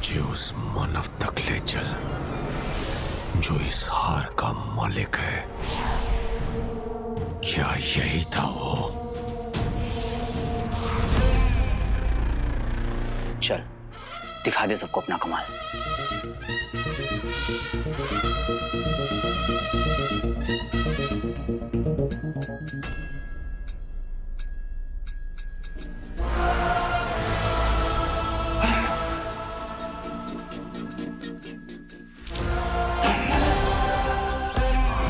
मुझे उस मानव तक ले चल जो इस हार का मालिक है। क्या यही था वो? चल दिखा दे सबको अपना कमाल।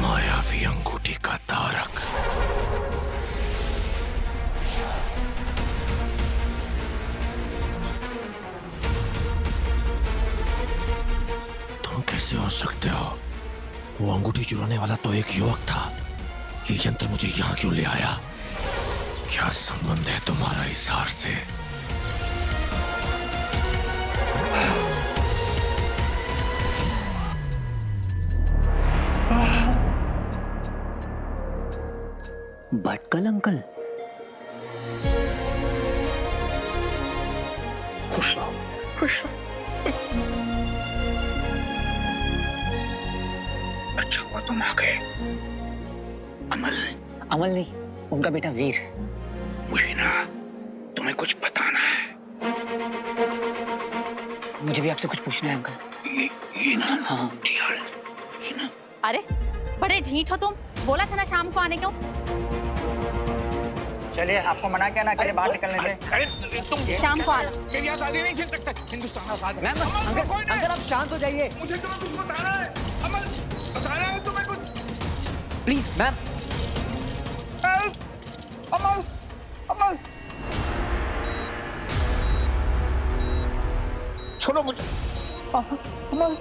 मायावी अंगूठी का धारक। तुम कैसे हो सकते हो? वो अंगूठी चुराने वाला तो एक युवक था। ये यंत्र मुझे यहाँ क्यों ले आया? क्या संबंध है तुम्हारा इस हार से? भटकल अंकल, खुश रहो, खुश रहो। अच्छा हुआ तुम आ गए। अमल नहीं, उनका बेटा वीर। मुझे ना तुम्हें कुछ बताना है। मुझे भी आपसे कुछ पूछना है अंकल। ये ना, हाँ यार, ये ना। अरे बड़े ढीठ हो तुम। बोला था ना शाम को आने क्यों? चलिए, आपको मना किया ना कि बाहर निकलने से। अरे तुम शाम को आना। मेरी यहाँ शादी नहीं चल सकता। हिंदुस्तान आजाद है। अंकल आप शांत हो जाइए मुझे तुम्हें कुछ बताना है। अमल, बताना है तुम्हें कुछ। Please ma'am. अमल, अमल, छोड़ो मुझे। अमल,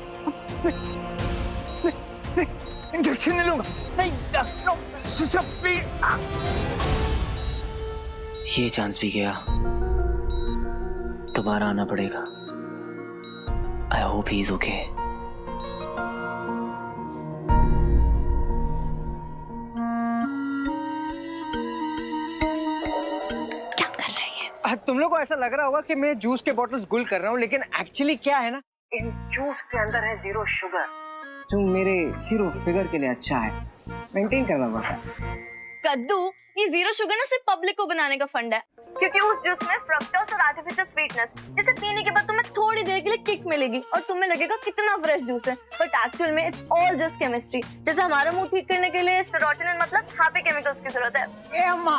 इंजेक्शन नहीं लूंगा। नहीं, ये चांस भी गया, दोबारा आना पड़ेगा। I hope he is okay. क्या कर रही है? तुम लोग को ऐसा लग रहा होगा कि मैं जूस के बॉटल्स गुल कर रहा हूँ, लेकिन एक्चुअली क्या है ना, इन जूस के अंदर है 0 शुगर, जो मेरे 0 फिगर के लिए अच्छा है। मेंटेन करना पड़ता है। कद्दू, ये 0 शुगर ना सिर्फ पब्लिक को बनाने का फंड है, क्योंकि उस जूस में फ्रक्टोज और आर्टिफिशियल स्वीटनेस, जिसे पीने के बाद तुम्हें थोड़ी देर के लिए किक मिलेगी और तुम्हें लगेगा कितना फ्रेश जूस है, बट एक्चुअल में इट्स ऑल जस्ट केमिस्ट्री। जैसे हमारा मूड ठीक करने के लिए सेरोटोनिन मतलब हैप्पी केमिकल्स की जरूरत है। ए अम्मा,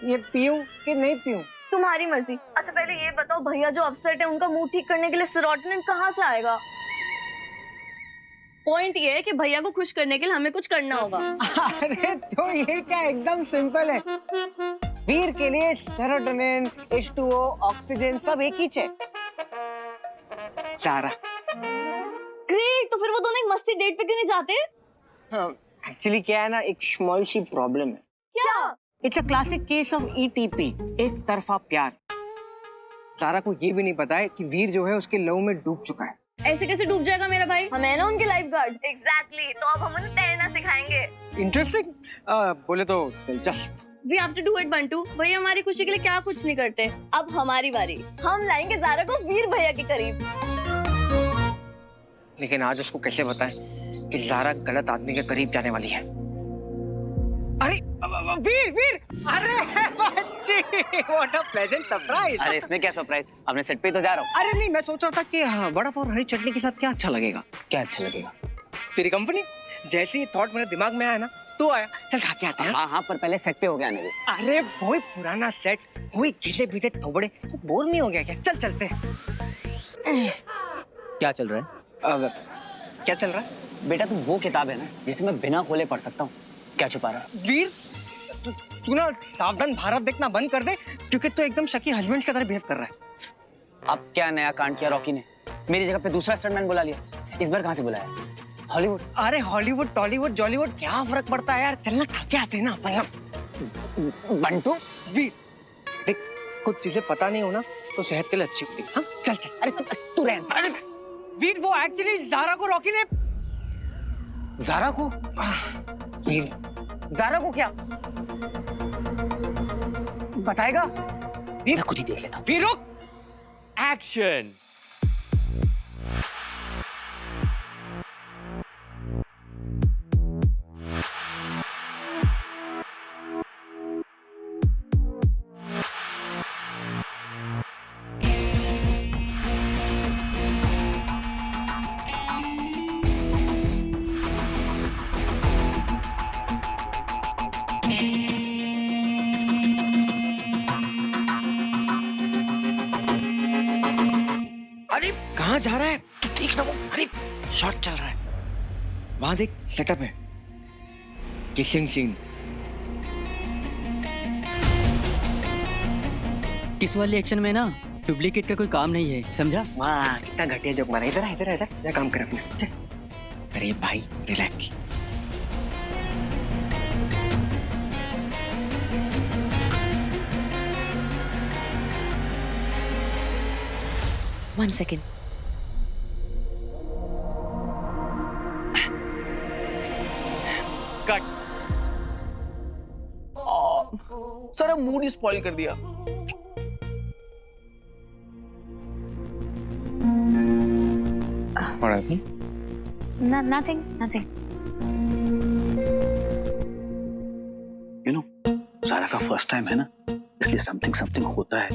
ये पीऊं कि नहीं पीऊं? तुम्हारी मर्जी। अच्छा पहले ये बताओ, भैया जो अपसेट है उनका मूड ठीक करने के लिए सेरोटोनिन कहाँ से आएगा? पॉइंट ये है कि भैया को खुश करने के लिए हमें कुछ करना होगा। अरे तो ये क्या, एकदम सिंपल है। वीर के लिए सेरोटोनिन, H2O, ऑक्सीजन सब एक ही है। सारा। ग्रेट, तो फिर वो दोनों एक मस्ती डेट पे क्यों नहीं जाते? एक्चुअली क्या है ना, एक स्मॉल सी प्रॉब्लम है। क्या? It's a classic case of ETP, एक तरफा प्यार। सारा को ये भी नहीं पता है कि वीर जो है उसके लव में डूब चुका है। ऐसे कैसे डूब जाएगा मेरा भाई? हम है ना उनके लाइफ गार्ड। एग्जैक्टली, तो अब हम उन्हें तैरना सिखाएंगे। इंटरेस्टिंग, बोले तो दिलचस्प। We have to do it, Bantu. भैया हमारी खुशी के लिए क्या कुछ नहीं करते। अब हमारी बारी, हम लाएंगे ज़ारा को वीर भैया के करीब। लेकिन आज उसको कैसे बताएं कि ज़ारा गलत आदमी के करीब जाने वाली है। अरे वीर, वीर, अरे बच्ची, व्हाट अ प्लेजेंट सरप्राइज। अरे इसमें क्या सरप्राइज, अपने सेट पे तो जा रहा हूँ। अरे नहीं, मैं सोच रहा था कि बड़ा पाव हरी चटनी के साथ क्या अच्छा लगेगा। क्या अच्छा लगेगा? तेरी कंपनी। जैसे ही थॉट मेरे दिमाग में आया ना, तो आया, चल खा के आते हैं। हाँ हाँ, पर पहले सेट पे हो गया आने दे। अरे वही पुराना सेट, वही घिसे पीते थोबड़े, बोर नहीं हो गया क्या? चल चलते हैं। क्या चल रहा है? क्या चल रहा है? बेटा तू वो किताब है ना जिसे मैं बिना खोले पढ़ सकता हूँ। क्या छुपा रहा है? वीर, तू ना सावधान भारत देखना बंद कर दे, क्योंकि तू एकदम शकी हस्बैंड की तरह बिहेव कर रहा है। अब क्या नया कांड किया रॉकी ने? मेरी जगह पे दूसरा स्टंटमैन बुला लिया। इस बार कहाँ से बुलाया? हॉलीवुड। अरे हॉलीवुड, टॉलीवुड, जॉलीवुड क्या फर्क पड़ता है यार, चलना खा के आते हैं ना अपन। बंटू, वीर देख, कुछ चीजें पता नहीं हो ना तो सेहत के लिए अच्छी होती है। हाँ चल चल। अरे तू रहन। अरे वीर, वो एक्चुअली ज़ारा को रॉकी ने। ज़ारा को? वीर, ज़ारा को क्या बताएगा? वीर मैं खुद ही देख लेता हूँ। वीर रुक। एक्शन। अरे कहाँ जा रहा है? तू देख ना वो, अरे शॉट चल रहा है। वहां देख, सेटअप है, किसिंग सीन। इस वाले एक्शन में ना डुप्लीकेट का कोई काम नहीं है, समझा? वाह कितना घटिया जोक मारा। इधर इधर इधर क्या काम कर अपना, चल। अरे भाई रिलैक्स। One second. कट। सारा मूड ही स्पॉइल कर दिया। What happened? Nothing. You know सारा का फर्स्ट टाइम है ना, इसलिए समथिंग होता है।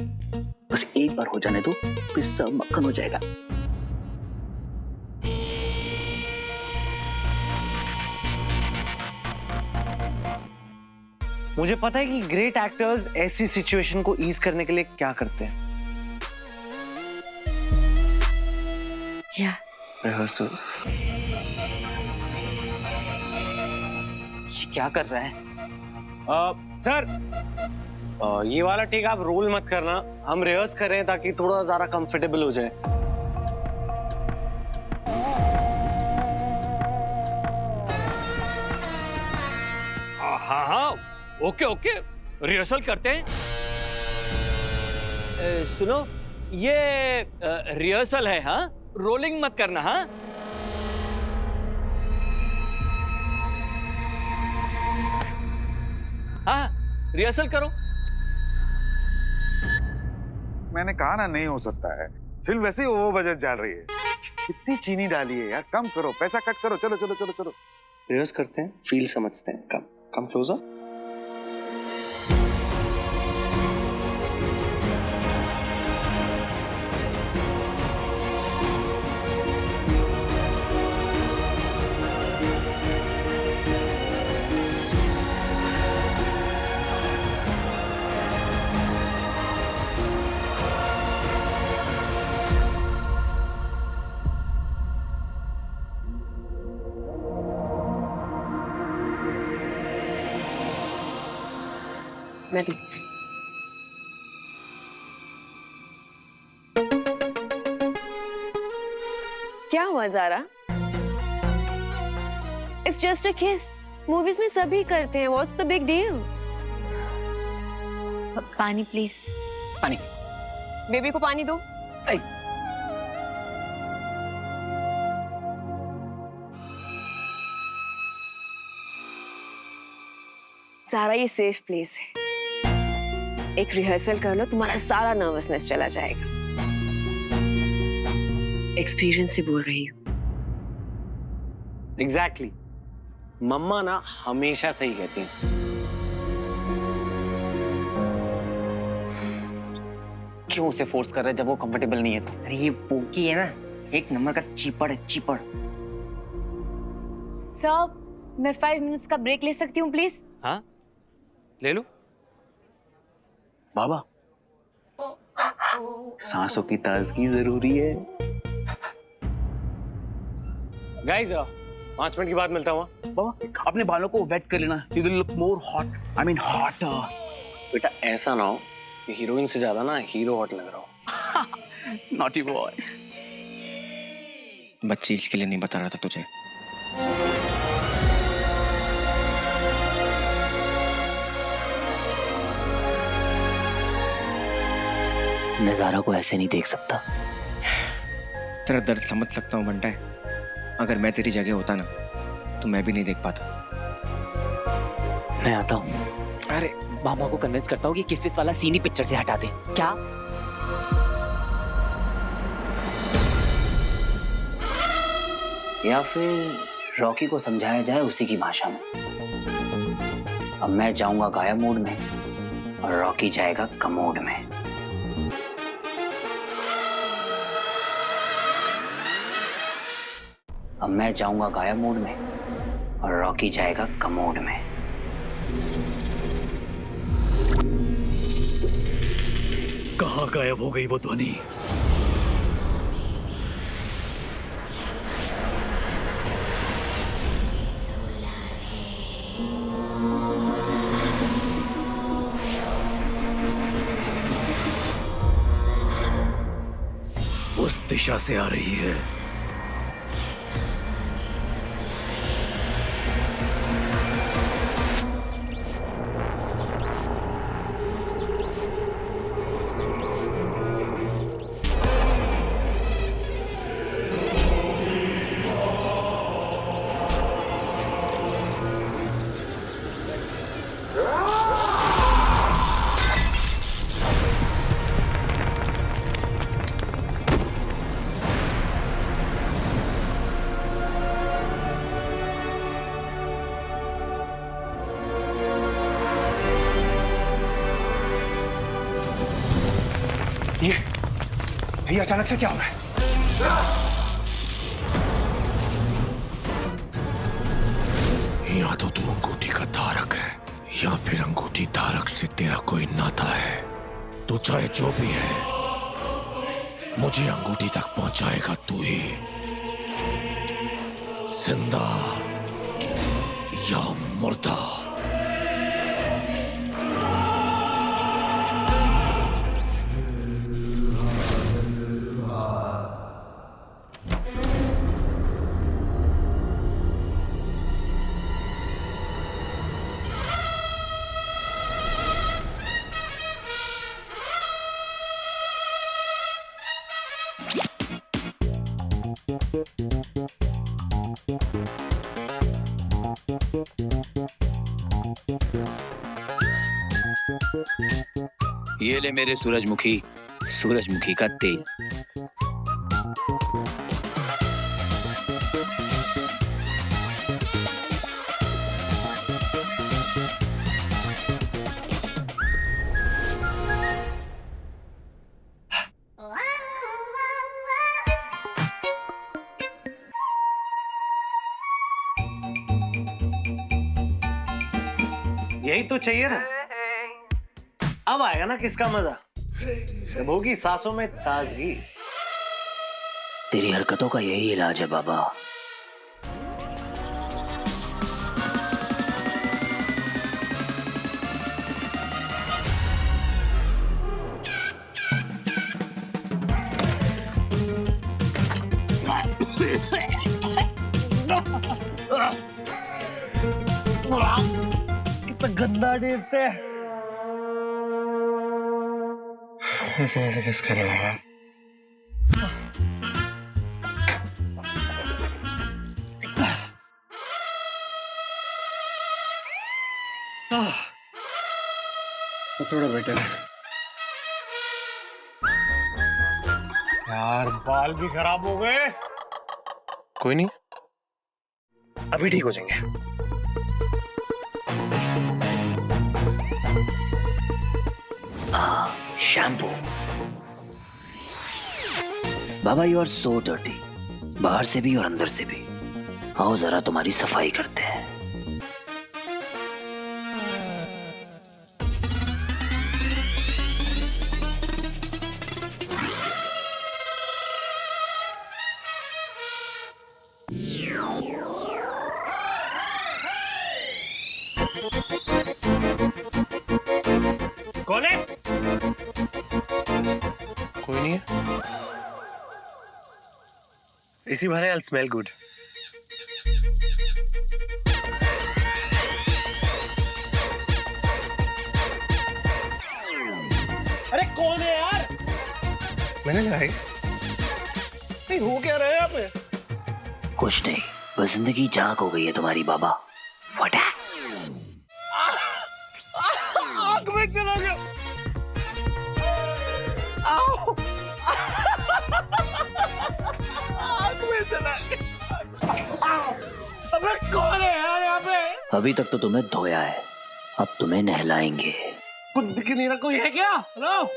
बस एक बार हो जाने दो, फिर सब मक्खन हो जाएगा। मुझे पता है कि ग्रेट एक्टर्स ऐसी सिचुएशन को ईज करने के लिए क्या करते हैं। Yeah. रिहर्सल्स। ये क्या कर रहा है? सर ये वाला टेक आप रोल मत करना, हम रिहर्स कर रहे हैं ताकि थोड़ा ज्यादा कंफर्टेबल हो जाए। हाँ, ओके, रिहर्सल करते हैं। सुनो, ये रिहर्सल है, हाँ? रोलिंग मत करना, हाँ? हाँ, रिहर्सल करो। मैंने कहा ना नहीं हो सकता है, फिल्म वैसे ही ओवर बजट जा रही है। कितनी चीनी डाली है यार, कम करो, पैसा कट करो। चलो। रिहर्स करते हैं, फील समझते हैं। Come closer. Ready. क्या हुआ Zara? It's just a kiss. Movies में सभी करते हैं. What's the big deal? पानी प्लीज। पानी। बेबी को पानी दो. ज़ारा ये सेफ प्लेस है. एक रिहर्सल कर लो, तुम्हारा सारा नर्वसनेस चला जाएगा. एक्सपीरियंस से बोल रही हूँ. एग्जैक्टली. मम्मा ना हमेशा सही कहती हैं. क्यों उसे फोर्स कर रहे जब वो कंफर्टेबल नहीं है तो? अरे ये पोकी है ना, एक नंबर का चीपड़ है, चीपड़. सर, मैं 5 मिनट्स का ब्रेक ले सकती हूँ प्लीज? हाँ, ले लो. बाबा, सांसों की ताजगी जरूरी है. गाइस, 5 मिनट के बाद मिलता हूँ. बाबा, अपने बालों को वेट कर लेना. You will look more hot. I mean hot. बेटा ऐसा ना हो कि हीरोइन से ज्यादा ना हीरो हॉट लग रहा हो. Naughty boy. बच्ची इसके लिए नहीं बता रहा था तुझे. मैं ज़ारा को ऐसे नहीं देख सकता. तेरा दर्द समझ सकता हूँ बंटा. अगर मैं तेरी जगह होता ना तो मैं भी नहीं देख पाता. मैं आता हूँ. अरे मामा को कन्विंस करता हूँ कि किस वाला सीनी पिक्चर से हटा दे. क्या? या फिर रॉकी को समझाया जाए उसी की भाषा में. अब मैं जाऊंगा गायब मोड में और रॉकी जाएगा कमोड में. अब मैं जाऊंगा गायब मोड में और रॉकी जाएगा कमोड में. कहाँ गायब हो गई वो ध्वनि? उस दिशा से आ रही है। ये अचानक से क्या हो रहा है? या तो तू अंगूठी का धारक है या फिर अंगूठी धारक से तेरा कोई नाता है। तू चाहे जो भी है, मुझे अंगूठी तक पहुंचाएगा तू ही, जिंदा या मुर्दा। ये ले मेरे सूरजमुखी का तेल। यही तो चाहिए था। अब आएगा ना किसका मजा, जब होगी सांसों में ताजगी। तेरी हरकतों का यही इलाज है बाबा। कितना गंदा टेस्ट है। ऐसे ऐसे किस करेगा यार? थोड़ा बेटर है यार। बाल भी खराब हो गए। कोई नहीं, अभी ठीक हो जाएंगे। शैम्पू। बाबा यू आर सो डर्टी, बाहर से भी और अंदर से भी। आओ जरा तुम्हारी सफाई करते हैं। कौन है? कोई नहीं है। इसी बहाने I'll smell good. अरे कौन है यार? मैंने लगाई। नहीं, हो क्या रहा है यहाँ पे? कुछ नहीं, बस जिंदगी झांक हो गई है तुम्हारी बाबा। फटा। आग में चला गया। आओ। आग में चला गया। अबे कौन है यार यहाँ पे? अभी तक तो तुम्हें धोया है, अब तुम्हें नहलाएंगे। कुछ दिख नहीं रहा, कोई है क्या? हेलो?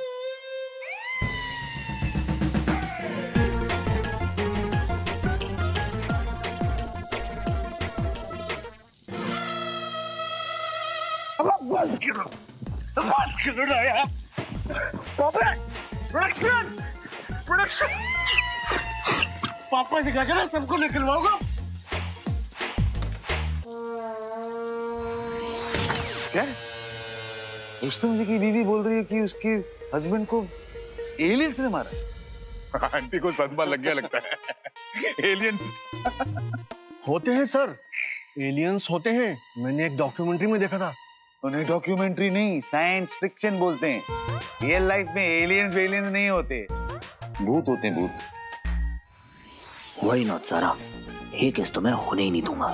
बंद करो ना यार। प्रोडक्शन प्रोडक्शन पापा दिखा के ना सबको निकलवाऊंगा। क्या रुस्तम जी की बीवी बोल रही है कि उसके हस्बैंड को एलियंस ने मारा। आंटी को सदमा लग गया लगता है। एलियंस होते हैं सर, एलियंस होते हैं। मैंने एक डॉक्यूमेंट्री में देखा था। उन्हें डॉक्यूमेंट्री नहीं, साइंस फिक्शन बोलते हैं। रियल लाइफ में एलियंस वेलियंस नहीं होते, भूत होते हैं, भूत। वही नॉट सारा, ये केस तो मैं होने ही नहीं दूंगा।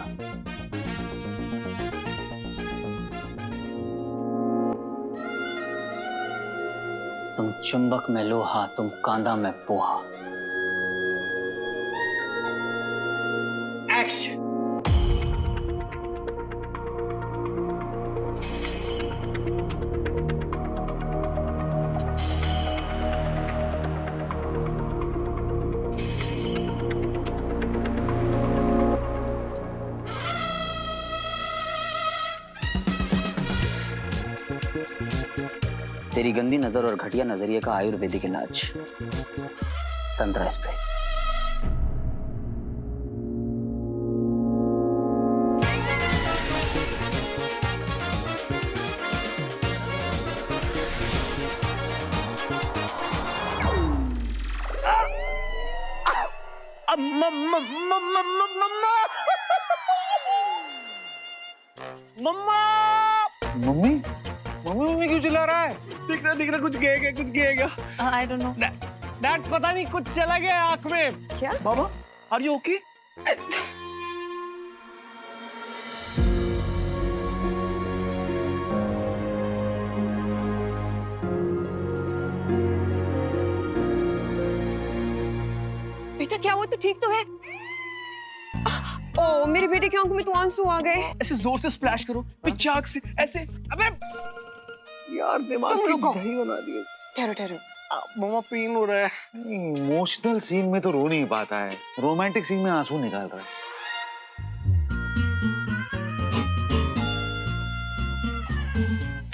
तुम चुंबक में लोहा, तुम कांदा में पोहा। एक्शन। तेरी गंदी नजर और घटिया नजरिए का आयुर्वेदिक इलाज, संतरा स्प्रे। मम्मी मम्मी मम्मी क्यों चिल्ला रहा है? दिख रहा कुछ गया आई डोंट नो। डैड पता नहीं कुछ चला गया आंख में। क्या? मामा आर यू ओके? बेटा क्या हुआ, तू ठीक तो है? ओ मेरे बेटे की आंखों में तो आंसू आ गए। ऐसे जोर से स्प्लैश करो, पिचाक से ऐसे। अबे यार दिमाग तुम की रुको। दही बना दिए। ठहरो ठहरो। मामा पेन हो रहा है। इमोशनल सीन में तो रो नहीं पाता है, रोमांटिक सीन में आंसू निकाल रहा है।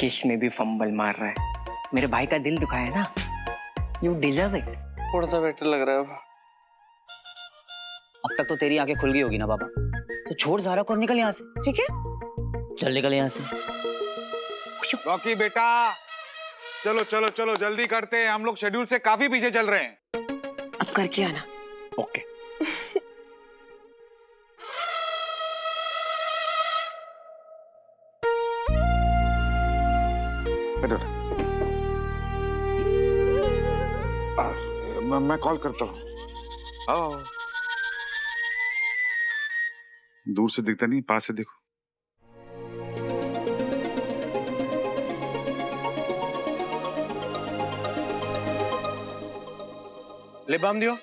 किस में भी फंबल मार रहा है। मेरे भाई का दिल दुखाया ना, यू डिजर्व इट। थोड़ा सा बेटर लग रहा है। अब तक तो तेरी आंखें खुल गई होगी ना बाबा, तो छोड़ ज़ारा को और निकल यहाँ से। ठीक है, चल निकल यहाँ से। रॉकी बेटा, चलो चलो चलो जल्दी करते हैं, हम लोग शेड्यूल से काफी पीछे चल रहे हैं। अब करके आना। ओके। मैं कॉल करता हूँ। आओ। दूर से दिखता नहीं, पास से देखो। लिप बाम दियो।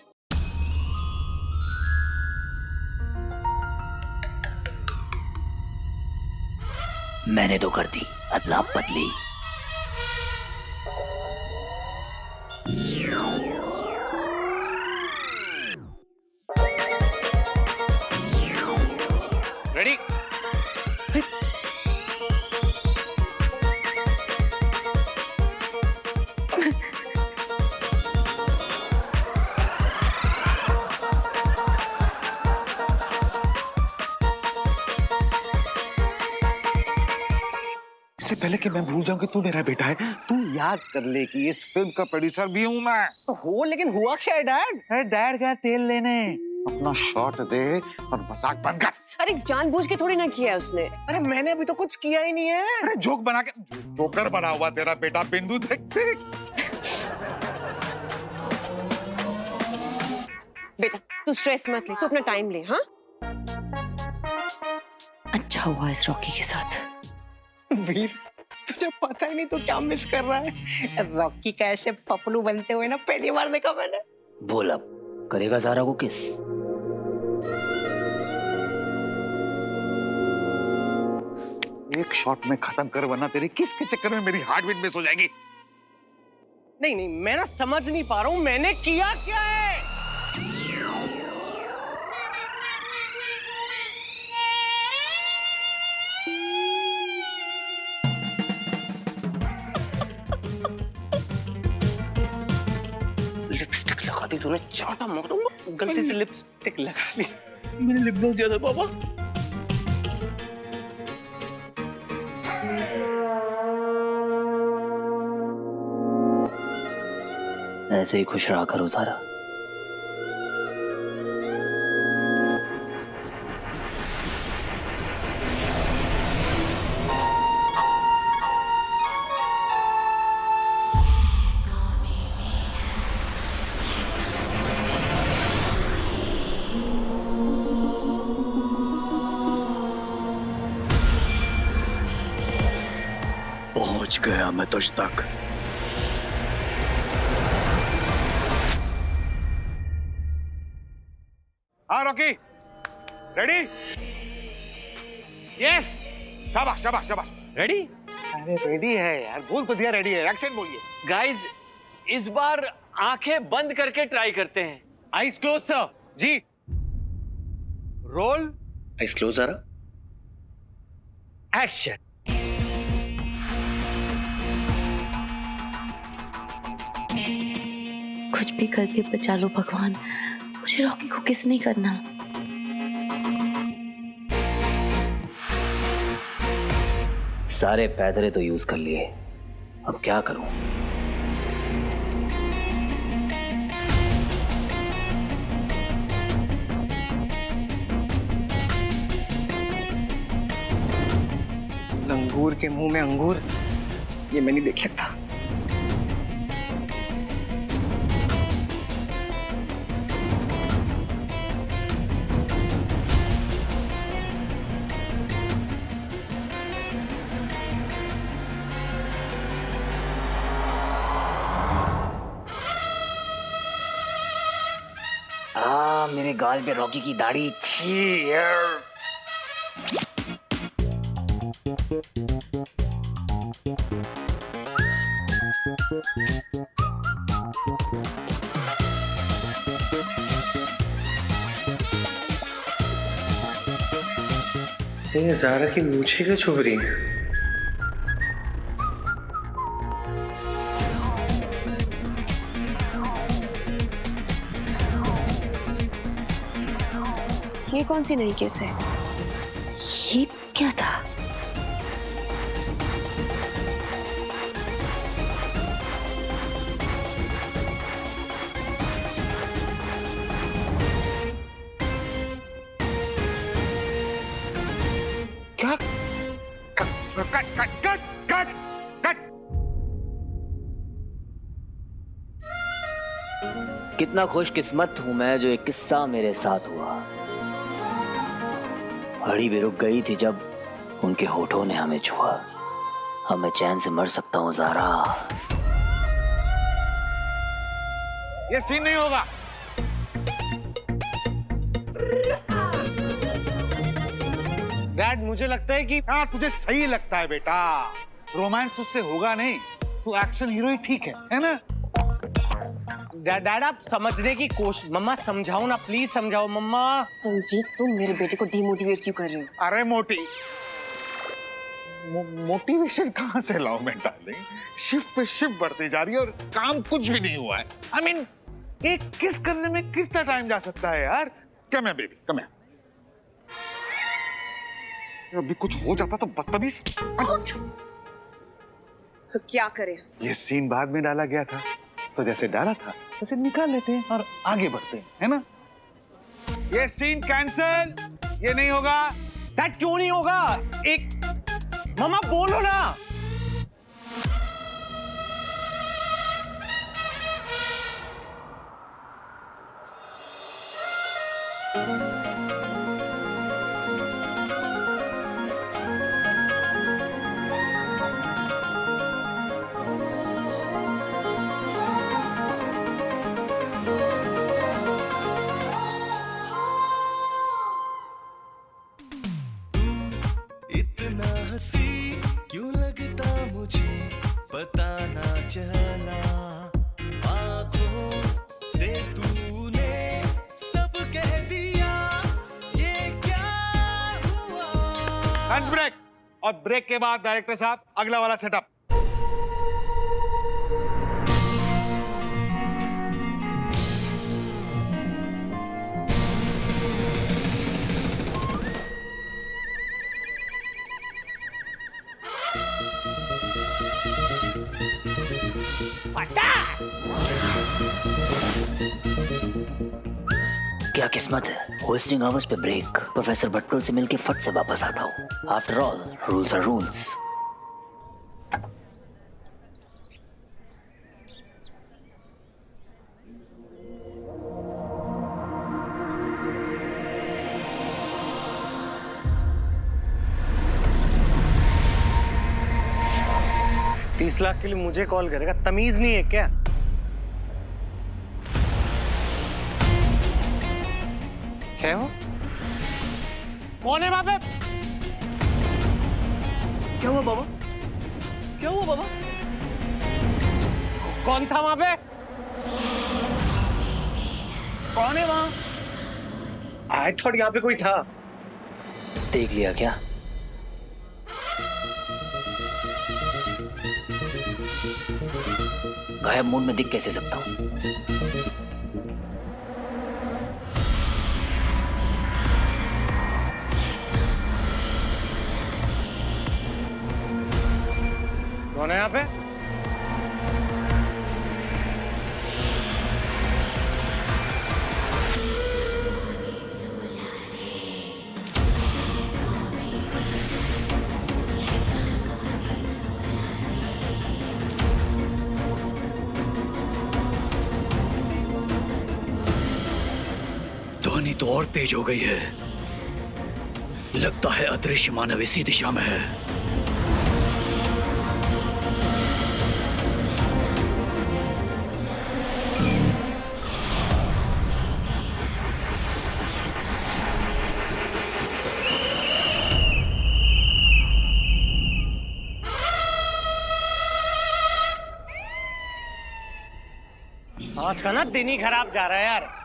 मैंने तो कर दी अदला बदली। रेडी? इससे पहले कि मैं भूल जाऊं कि तू मेरा बेटा है, तू याद कर ले कि इस फिल्म का प्रोड्यूसर भी हूं मैं। तो हो, लेकिन हुआ क्या है डैड? अरे डैड क्या तेल लेने, अपना शॉट दे और मजाक बंद कर। अरे जानबूझ के थोड़ी ना किया है उसने। अरे मैंने अभी तो कुछ किया ही नहीं है। अरे जोक बना के, जोकर बना हुआ तेरा बेटा। बिंदु देख देख। बेटा तू स्ट्रेस मत ले, तू अपना टाइम ले। हाँ, अच्छा हुआ इस रॉकी के साथ। वीर, तुझे पता ही नहीं तो क्या मिस कर रहा है। रॉकी का ऐसे पपलू बनते हुए ना पहली बार देखा मैंने। बोल अब करेगा ज़ारा को किस? एक शॉट में खत्म कर, वरना तेरी किस के चक्कर में मेरी हार्ट बीट मिस हो जाएगी। नहीं नहीं, मैं ना समझ नहीं पा रहा हूँ मैंने किया क्या है। दादी तूने चाटा मारूंगा, गलती से लिपस्टिक लगा ली, मैंने लिप ग्लॉस दिया था पापा। ऐसे ही खुश रहा करो ज़ारा। पहुंच गया मैं तुझ तक। हाँ रॉकी, रेडी? यस, शाबाश शाबाश शाबाश। रेडी? अरे रेडी है यार, बोल तो दिया रेडी है, एक्शन बोलिए। गाइस, इस बार आंखें बंद करके ट्राई करते हैं। Eyes close sir. जी। रोल। आइज क्लोज ज़ारा। एक्शन। कुछ भी करके बचा लो भगवान, मुझे रॉकी को किस नहीं करना। सारे पैदरे तो यूज कर लिए, अब क्या करूं? लंगूर के मुंह में अंगूर, ये मैं नहीं देख सकता। मेरे गाल पे रॉकी की दाढ़ी, छी यार। ये ज़ारा की मूछें क्यों छुप रही हैं? ये कौन सी नई किस है? ये क्या था? क्या? Cut cut cut cut cut cut. कितना खुशकिस्मत हूं मैं जो एक किस्सा मेरे साथ हुआ। घड़ी भी रुक गई थी जब उनके होठों ने हमें छुआ। अब मैं चैन से मर सकता हूं ज़ारा। ये सीन नहीं होगा। डैड, मुझे लगता है कि हाँ, तुझे सही लगता है बेटा। रोमांस उससे होगा नहीं, तू एक्शन हीरो ही ठीक है ना? डैड आप समझने की कोशिश। मम्मा समझाओ ना, प्लीज समझाओ मम्मा। रंजीत, तुम मेरे बेटे को डिमोटिवेट क्यों कर रहे हो? अरे मोटिवेशन कहाँ से लाऊं मैं डार्लिंग? शिफ्ट पे शिफ्ट बढ़ती जा रही है और काम कुछ भी नहीं हुआ है। I mean, एक किस करने में कितना टाइम जा सकता है यार? कम है बेबी, कम है। अभी कुछ हो जाता तो बदतमीज। तो क्या करें? ये सीन बाद में डाला गया था, तो जैसे डाला था वैसे निकाल लेते हैं और आगे बढ़ते हैं, है ना? ये सीन कैंसल, ये नहीं होगा। डैड क्यों नहीं होगा? एक मम्मा बोलो ना। क्यों लगता मुझे पता ना चला, आँखों से तूने सब कह दिया, ये क्या हुआ? लंच ब्रेक, और ब्रेक के बाद डायरेक्टर साहब अगला वाला सेटअप। क्या किस्मत है, होस्टिंग आवर्स पे ब्रेक, प्रोफेसर भटकल से मिलके फट से वापस आता हूँ। After all rules are rules. $30 lakh के लिए मुझे कॉल करेगा? तमीज नहीं है क्या? क्या हो? कौन है वहां पे? क्या हुआ बाबा? क्या हुआ बाबा? कौन था वहां पे? कौन है वहां? आई थॉट यहाँ पे कोई था। देख लिया क्या? गायब मूड में दिख कैसे सकता हूं? कौन है यहाँ पे? ध्वनि तो और तेज हो गई है। लगता है अदृश्य मानव इसी दिशा में है। आज का ना दिन ही खराब जा रहा है यार।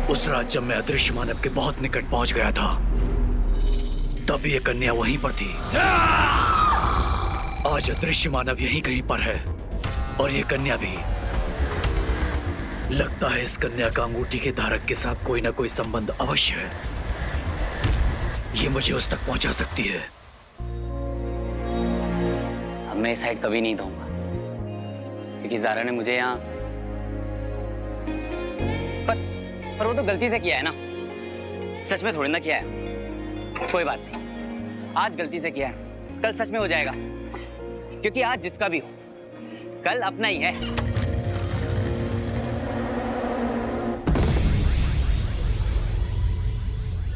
उस रात जब मैं अदृश्य मानव के बहुत निकट पहुंच गया था, तब ये कन्या वहीं पर थी। आज अदृश्य मानव यहीं कहीं पर है और ये कन्या भी। लगता है इस कन्या का अंगूठी के धारक के साथ कोई ना कोई संबंध अवश्य है। ये मुझे उस तक पहुंचा सकती है। अब मैं इस साइड कभी नहीं दूंगा, क्योंकि ज़ारा ने मुझे यहाँ पर वो तो गलती से किया है ना, सच में थोड़ी ना किया है। कोई बात नहीं, आज गलती से किया है, कल सच में हो जाएगा, क्योंकि आज जिसका भी हो कल अपना ही है।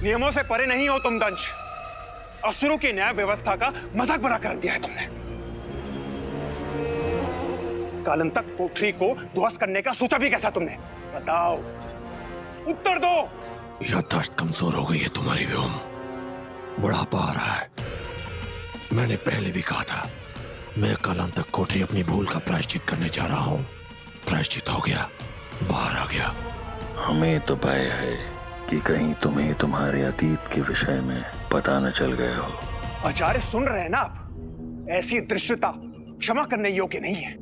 नियमों से परे नहीं हो तुम दंश। असुरों की न्याय व्यवस्था का मजाक बनाकर रख दिया है तुमने। कालंतक कोठरी को ध्वस्त करने का सोचा भी कैसा तुमने? बताओ, उत्तर दो। याददाश्त कमजोर हो गई है तुम्हारी व्योम, बुढ़ापा आ रहा है। मैंने पहले भी कहा था, मैं कालांतक कोठरी अपनी भूल का प्रायश्चित करने जा रहा हूँ। प्रायश्चित हो गया, बाहर आ गया। हमें तो भय है कि कहीं तुम्हें तुम्हारे अतीत के विषय में पता न चल गया हो। आचार्य सुन रहे हैं ना आप? ऐसी दृश्यता क्षमा करने योग्य नहीं है।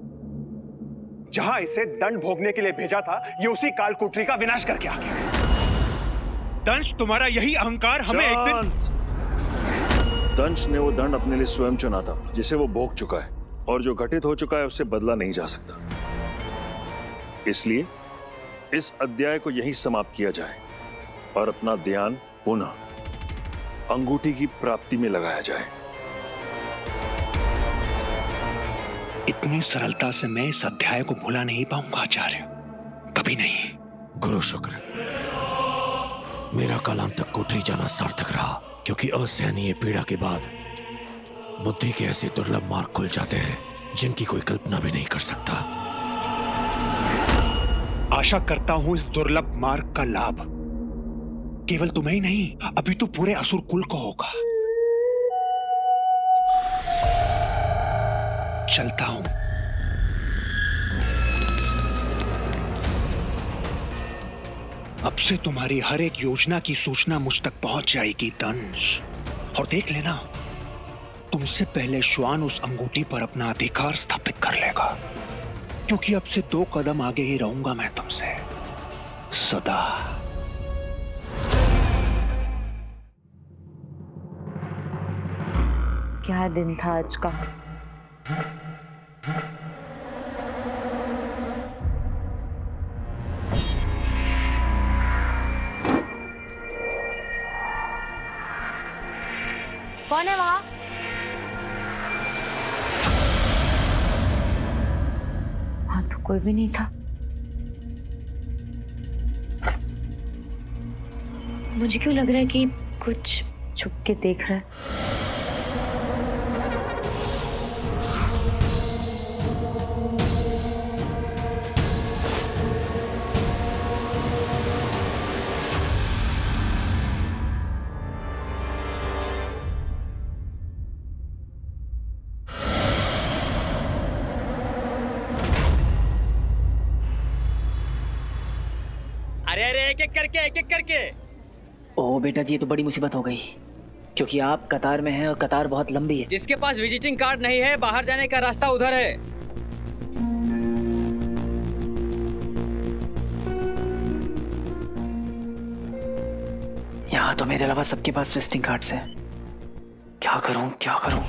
जहां इसे दंड भोगने के लिए भेजा था, ये उसी कालकोठरी का विनाश करके आ गया। दंश, तुम्हारा यही अहंकार हमें एक दिन। दंश ने वो दंड अपने लिए स्वयं चुना था, जिसे वो भोग चुका है, और जो घटित हो चुका है उससे बदला नहीं जा सकता। इसलिए इस अध्याय को यहीं समाप्त किया जाए और अपना ध्यान पुनः अंगूठी की प्राप्ति में लगाया जाए। इतनी सरलता से मैं इस अध्याय को भुला नहीं पाऊंगा आचार्य, कभी नहीं। गुरु शुक्र, मेरा कालांतक कोठरी जाना सार्थक रहा, क्योंकि असहनीय पीड़ा के बाद बुद्धि के ऐसे दुर्लभ मार्ग खुल जाते हैं जिनकी कोई कल्पना भी नहीं कर सकता। आशा करता हूं इस दुर्लभ मार्ग का लाभ केवल तुम्हें ही नहीं, अभी तो पूरे असुर कुल को होगा। चलता हूं। अब से तुम्हारी हर एक योजना की सूचना मुझ तक पहुंच जाएगी दंश। और देख लेना, तुमसे पहले श्वान उस अंगूठी पर अपना अधिकार स्थापित कर लेगा, क्योंकि अब से 2 कदम आगे ही रहूंगा मैं तुमसे सदा। क्या दिन था आज का। कौन है वहां? वहां तो कोई भी नहीं था। मुझे क्यों लग रहा है कि कुछ छुप के देख रहा है। अरे अरे एक एक करके। ओ बेटा जी, ये तो बड़ी मुसीबत हो गई, क्योंकि आप कतार में हैं और कतार बहुत लंबी है। जिसके पास विजिटिंग कार्ड नहीं है, बाहर जाने का रास्ता उधर है। यहाँ तो मेरे अलावा सबके पास विजिटिंग कार्ड्स हैं। क्या करूं क्या करूं?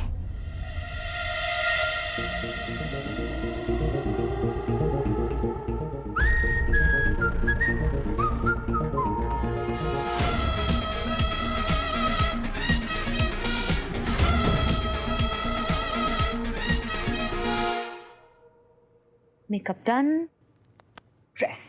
Makeup done, dress.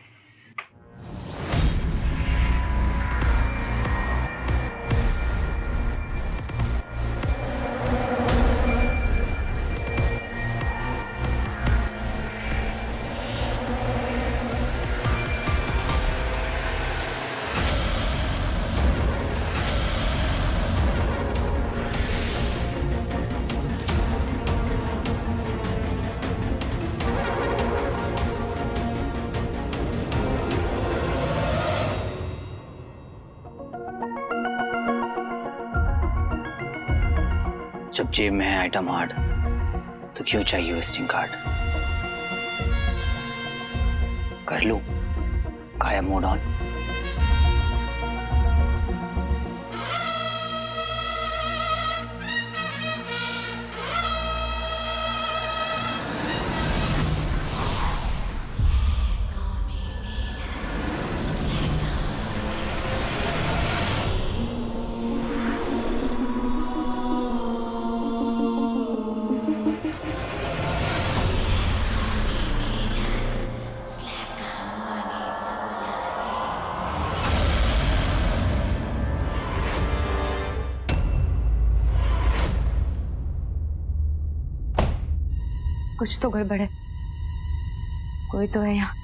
जब जेब में है आइटम हार्ड, तो क्यों चाहिए विजिटिंग कार्ड? कर लूं काया मोड ऑन। कुछ तो गड़बड़ है, कोई तो है यहाँ।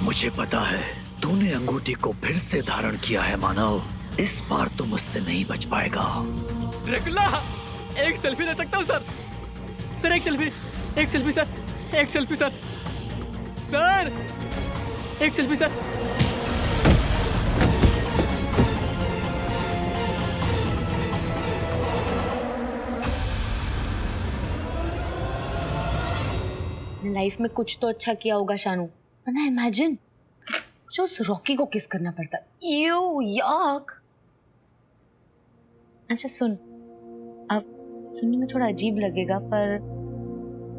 मुझे पता है तूने अंगूठी को फिर से धारण किया है मानव। इस बार तो मुझसे नहीं बच पाएगा। ड्रैकुला, एक सेल्फी ले सकता हूँ सर? सर एक सेल्फी सर, एक सेल्फी सर। सर एक सेल्फी सर। लाइफ में कुछ तो अच्छा किया होगा शानू, वरना इमेजिन जो उस रॉकी को किस करना पड़ता। यू याक। अच्छा सुन, अब सुनने में थोड़ा अजीब लगेगा, पर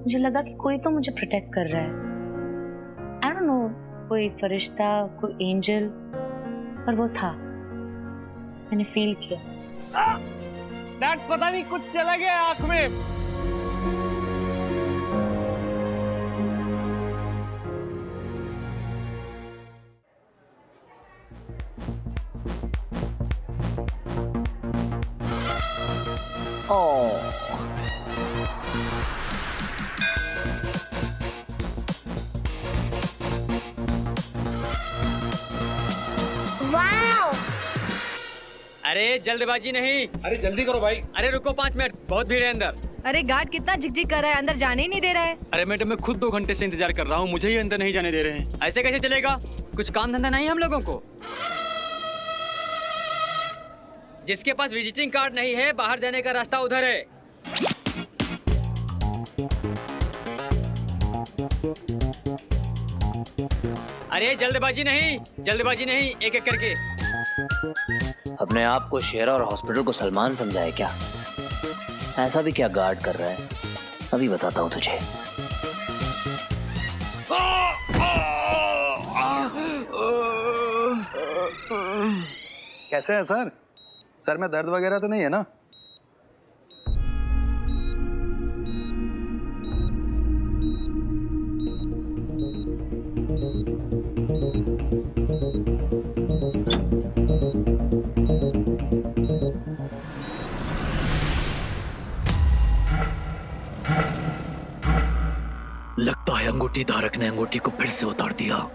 मुझे लगा कि कोई तो मुझे प्रोटेक्ट कर रहा है। आई डोंट नो, कोई फरिश्ता, कोई एंजल, पर वो था, मैंने फील किया। डैड पता नहीं कुछ चला गया आंख में। वाओ, अरे जल्दबाजी नहीं। अरे जल्दी करो भाई। अरे रुको 5 मिनट, बहुत भीड़ है अंदर। अरे गार्ड कितना झिकझिक कर रहा है, अंदर जाने ही नहीं दे रहा है। अरे मैडम मैं खुद 2 घंटे से इंतजार कर रहा हूँ, मुझे ही अंदर नहीं जाने दे रहे हैं। ऐसे कैसे चलेगा? कुछ काम धंधा नहीं हम लोगों को? जिसके पास विजिटिंग कार्ड नहीं है, बाहर जाने का रास्ता उधर है। अरे जल्दबाजी नहीं, जल्दबाजी नहीं, एक एक करके। अपने आप को शेर और हॉस्पिटल को सलमान समझाए क्या? ऐसा भी क्या गार्ड कर रहा है? अभी बताता हूँ तुझे। कैसे हैं सर? सर में दर्द वगैरह तो नहीं है ना? लगता है अंगूठी धारक ने अंगूठी को फिर से उतार दिया।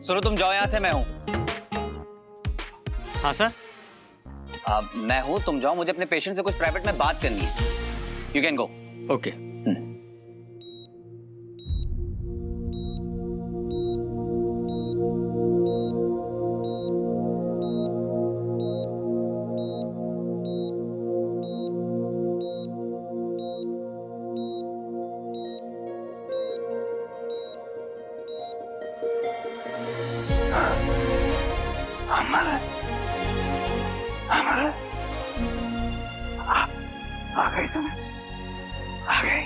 सुनो तुम जाओ यहाँ से, मैं हूँ। हाँ सर। मैं हूँ, तुम जाओ, मुझे अपने पेशेंट से कुछ प्राइवेट में बात करनी है। You can go. ओके। आ गई तुम, आ गई।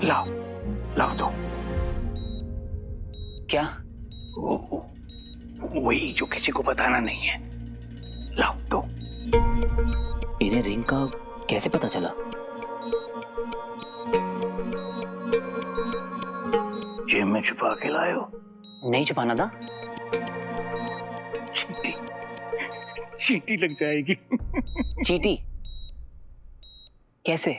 लाओ लाओ दो। क्या? वही जो किसी को बताना नहीं है। लाओ दो। इन्हें रिंग का कैसे पता चला? जेब में छुपा के लाए हो? नहीं छुपाना था। चींटी, चींटी लग जाएगी। चींटी? कैसे?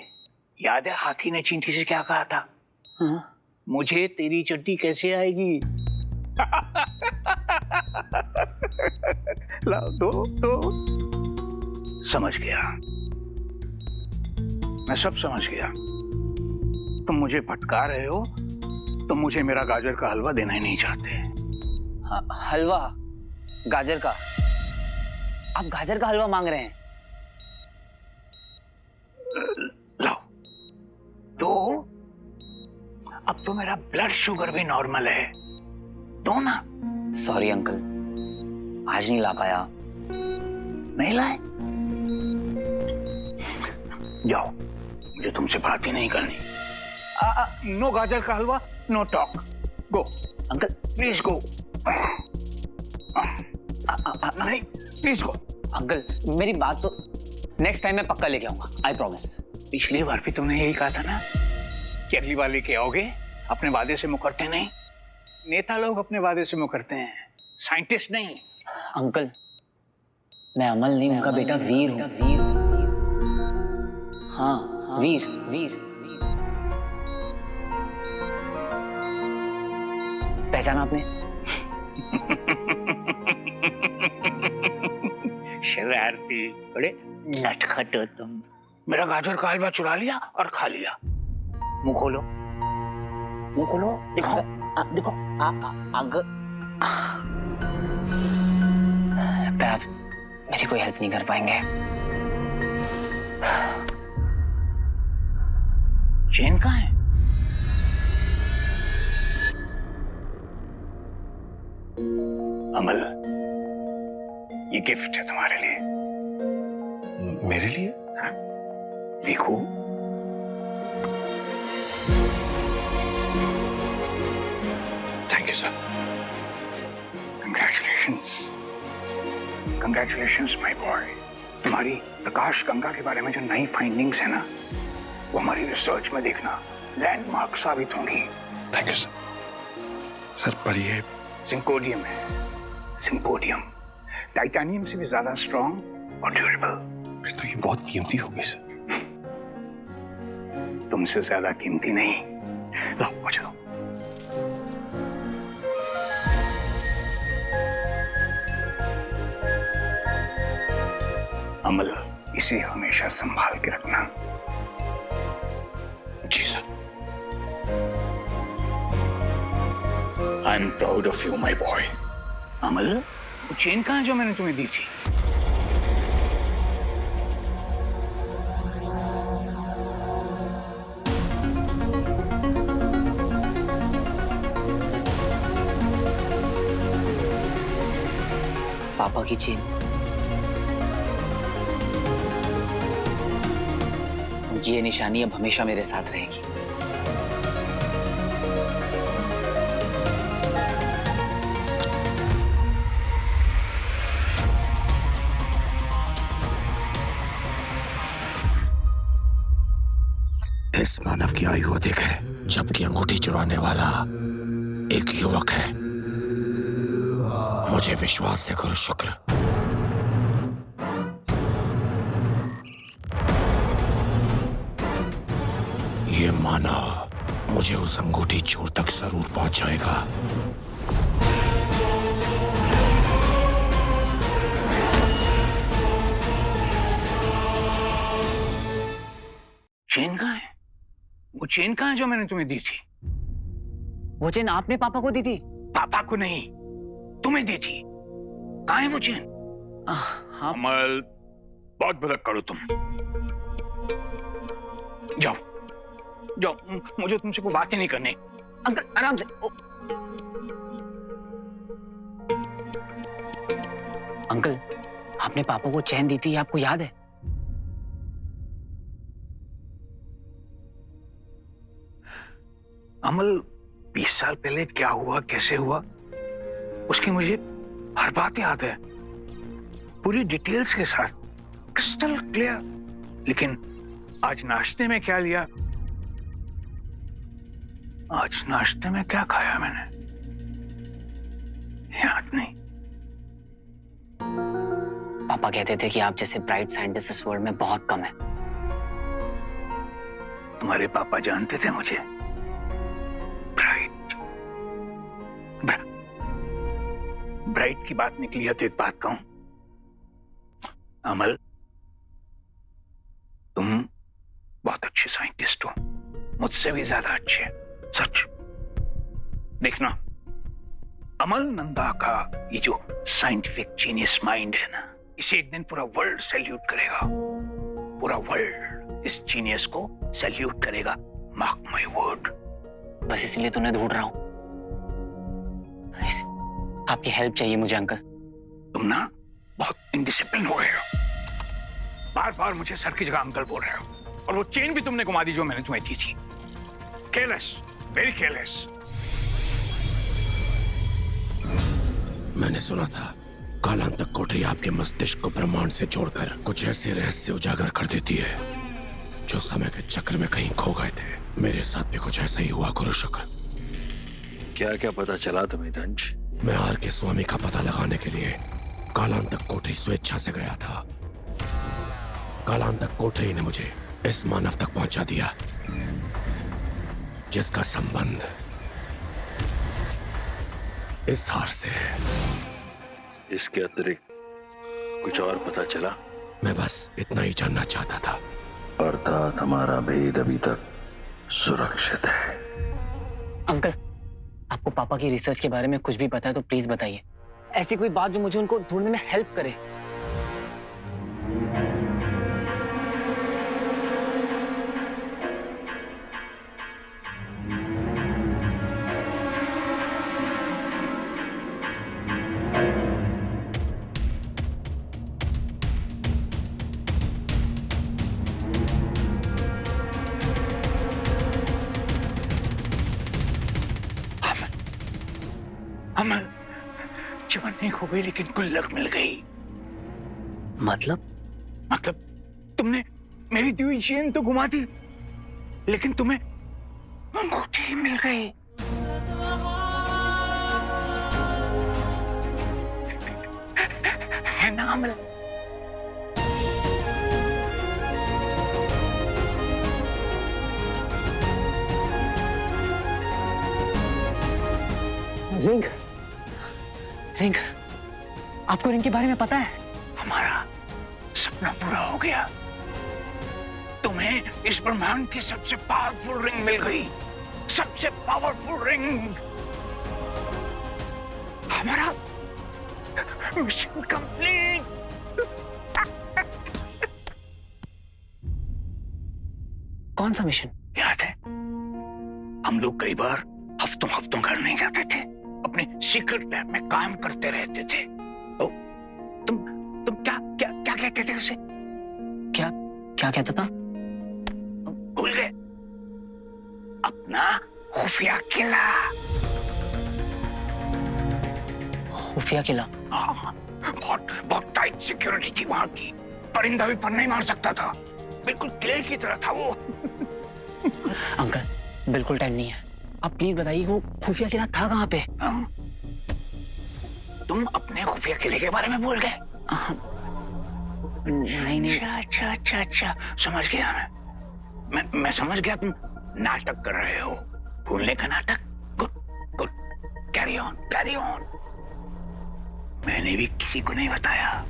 याद है हाथी ने चींटी से क्या कहा था? हाँ? मुझे तेरी चट्टी कैसे आएगी? लाओ दो दो। समझ गया, मैं सब समझ गया। तुम मुझे भटका रहे हो, तुम मुझे मेरा गाजर का हलवा देना ही नहीं चाहते। हलवा? गाजर का? आप गाजर का हलवा मांग रहे हैं? लाओ दो। अब तो मेरा ब्लड शुगर भी नॉर्मल है, दो ना। सॉरी अंकल, आज नहीं ला पाया। नहीं लाए? जाओ, मुझे तुमसे बात ही नहीं करनी। नो गाजर का हलवा, no talk. Go uncle, please go. नहीं प्लीज गो। अंकल मेरी बात तो, नेक्स्ट टाइम मैं पक्का लेके आऊंगा, आई प्रॉमिस। पिछली बार भी तुमने यही कहा था ना कि अगली बार लेके आओगे। अपने वादे से मुकरते नहीं। नेता लोग अपने वादे से मुकरते हैं, साइंटिस्ट नहीं। अंकल मैं अमल नहीं, उनका बेटा वीर हूँ। हाँ वीर वीर। पहचाना आपने? शरारती, बड़े नटखट हो तुम। मेरा गाजर का हलवा चुरा लिया और खा लिया। मुंह खोलो, मुंह खोलो, दिखाओ, देखो। लगता है आप मेरी कोई हेल्प नहीं कर पाएंगे। चेन कहाँ है? अमल, ये गिफ्ट है तुम्हारे लिए। मेरे लिए? हाँ? देखो। Thank you sir. Congratulations, congratulations my boy. तुम्हारी प्रकाश गंगा के बारे में जो नई फाइंडिंग्स है ना, वो हमारी रिसर्च में देखना लैंडमार्क साबित होंगी। Thank you sir. पर ये सिंकोडियम है, सिंकोडियम, टाइटेनियम से भी ज्यादा स्ट्रॉन्ग और ड्यूरेबल। तो ये बहुत कीमती होगी सर। तुमसे ज्यादा कीमती नहीं। लो मुझे दो। अमल, इसे हमेशा संभाल के रखना। जी sir. I am proud of you my boy. Amal, वो चेन कहाँ है जो मैंने तुम्हें दी थी? पापा की चेन। उनकी ये निशानी अब हमेशा मेरे साथ रहेगी। इस मानव की आयु अधिक है, जबकि अंगूठी चुराने वाला एक युवक है। मुझे विश्वास है गुरु शुक्र। ये मानव मुझे उस अंगूठी चोर तक जरूर पहुंचाएगा। चेन कहाँ है? वो चेन कहाँ है जो मैंने तुम्हें दी थी? वो चेन आपने पापा को दी थी? पापा को नहीं, तुम्हें दी थी। कहाँ है वो चेन? हाँ। अमल, बहुत भड़क करो तुम। जाओ जाओ, मुझे तुमसे कोई बात ही नहीं करनी। अंकल आराम से। अंकल, आपने पापा को चैन दी थी, आपको याद है? अमल, 20 साल पहले क्या हुआ, कैसे हुआ, उसकी मुझे हर बात याद है, पूरी डिटेल्स के साथ, क्रिस्टल क्लियर। लेकिन आज नाश्ते में क्या लिया, आज नाश्ते में क्या खाया मैंने, याद नहीं। पापा कहते थे कि आप जैसे ब्राइट साइंटिस्ट इस वर्ल्ड में बहुत कम है। तुम्हारे पापा जानते थे मुझे ब्राइट की बात निकली है तो एक बात कहूं, अमल, तुम बहुत अच्छे साइंटिस्ट हो, मुझसे भी ज्यादा अच्छे, सच। देखना, अमल नंदा का ये जो साइंटिफिक जीनियस माइंड है ना, इसे एक दिन पूरा वर्ल्ड सैल्यूट करेगा। पूरा वर्ल्ड इस जीनियस को सैल्यूट करेगा, मार्क माय वर्ड। बस इसलिए तो मैं ढूंढ रहा हूं। आपकी हेल्प चाहिए मुझे अंकल। तुम ना बहुत इनडिसिप्लिन हो गए हो, बार बार मुझे सर की जगह अंकल बोल रहे हो, और वो चेन भी तुमने घुमा दी जो मैंने तुम्हें दी थी। Careless, very careless. मैंने सुना था कालांतक कोठरी आपके मस्तिष्क को ब्रह्मांड से जोड़कर कुछ ऐसे रहस्य उजागर कर देती है जो समय के चक्र में कहीं खो गए थे। मेरे साथ भी कुछ ऐसा ही हुआ गुरु शुक्र। क्या क्या पता चला तुम्हें दंश? मैं आर के स्वामी का पता लगाने के लिए कालांतक कोठरी स्वेच्छा से गया था। कालांतक कोठरी ने मुझे इस मानव तक पहुंचा दिया जिसका संबंध इस हार से है। इसके अतिरिक्त कुछ और पता चला? मैं बस इतना ही जानना चाहता था। अर्थात हमारा भेद अभी तक सुरक्षित है। अंकल, आपको पापा की रिसर्च के बारे में कुछ भी पता है तो प्लीज बताइए। ऐसी कोई बात जो मुझे उनको ढूंढने में हेल्प करे। अमल, जवानी खो गई लेकिन गुल्लक मिल गई। मतलब? मतलब तुमने मेरी दी हुई चेन तो घुमा दी, लेकिन तुम्हें अंगूठी मिल गई। है ना अमल? रिंग, रिंग, आपको रिंग के बारे में पता है? हमारा सपना पूरा हो गया। तुम्हें इस ब्रह्मांड की सबसे पावरफुल रिंग मिल गई, सबसे पावरफुल रिंग। हमारा मिशन कंप्लीट। कौन सा मिशन? याद है हम लोग कई बार हफ्तों हफ्तों घर नहीं जाते थे, अपने सीक्रेट लैब में काम करते रहते थे। तो तुम क्या क्या क्या कहते थे उसे? क्या क्या कहता था? भूल गए? अपना खुफिया किला। खुफिया किला? बहुत टाइट सिक्योरिटी थी वहां की, परिंदा भी पर नहीं मार सकता था, बिल्कुल किले की तरह था वो। अंकल बिल्कुल टाइम नहीं है, आप प्लीज बताइए वो खुफिया किला था कहाँ पे? तुम अपने खुफिया किले के बारे में भूल गए? नहीं। अच्छा, समझ गया मैं समझ गया, तुम नाटक कर रहे हो, भूलने का नाटक। Good, carry on. मैंने भी किसी को नहीं बताया,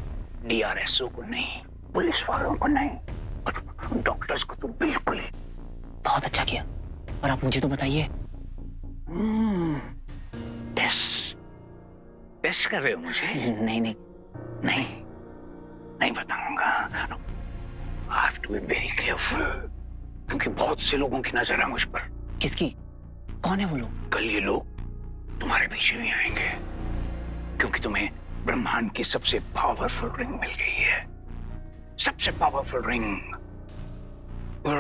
DRSO को नहीं, पुलिस वालों को नहीं, और डॉक्टर्स को तो बिल्कुल ही। बहुत अच्छा किया, पर आप मुझे तो बताइए। टेस्ट कर रहे हो मुझे? नहीं बताऊंगा। I have to be very careful, क्योंकि बहुत से लोगों की नजर है मुझ पर। किसकी? कौन है वो लोग? कल ये लोग तुम्हारे पीछे भी आएंगे, क्योंकि तुम्हें ब्रह्मांड की सबसे पावरफुल रिंग मिल गई है, सबसे पावरफुल रिंग। पर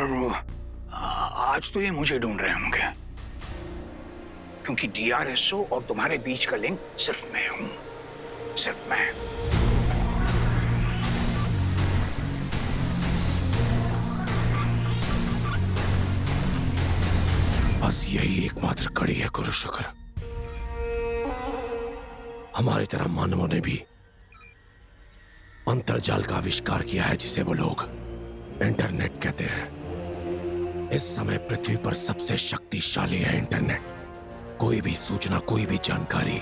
आज तो ये मुझे ढूंढ रहे होंगे, क्योंकि DRSO और तुम्हारे बीच का लिंक सिर्फ मैं हूं, सिर्फ मैं। बस यही एकमात्र कड़ी है कुरुशकर। हमारी तरह मानवों ने भी अंतर्जाल का आविष्कार किया है, जिसे वो लोग इंटरनेट कहते हैं। इस समय पृथ्वी पर सबसे शक्तिशाली है इंटरनेट। कोई भी सूचना, कोई भी जानकारी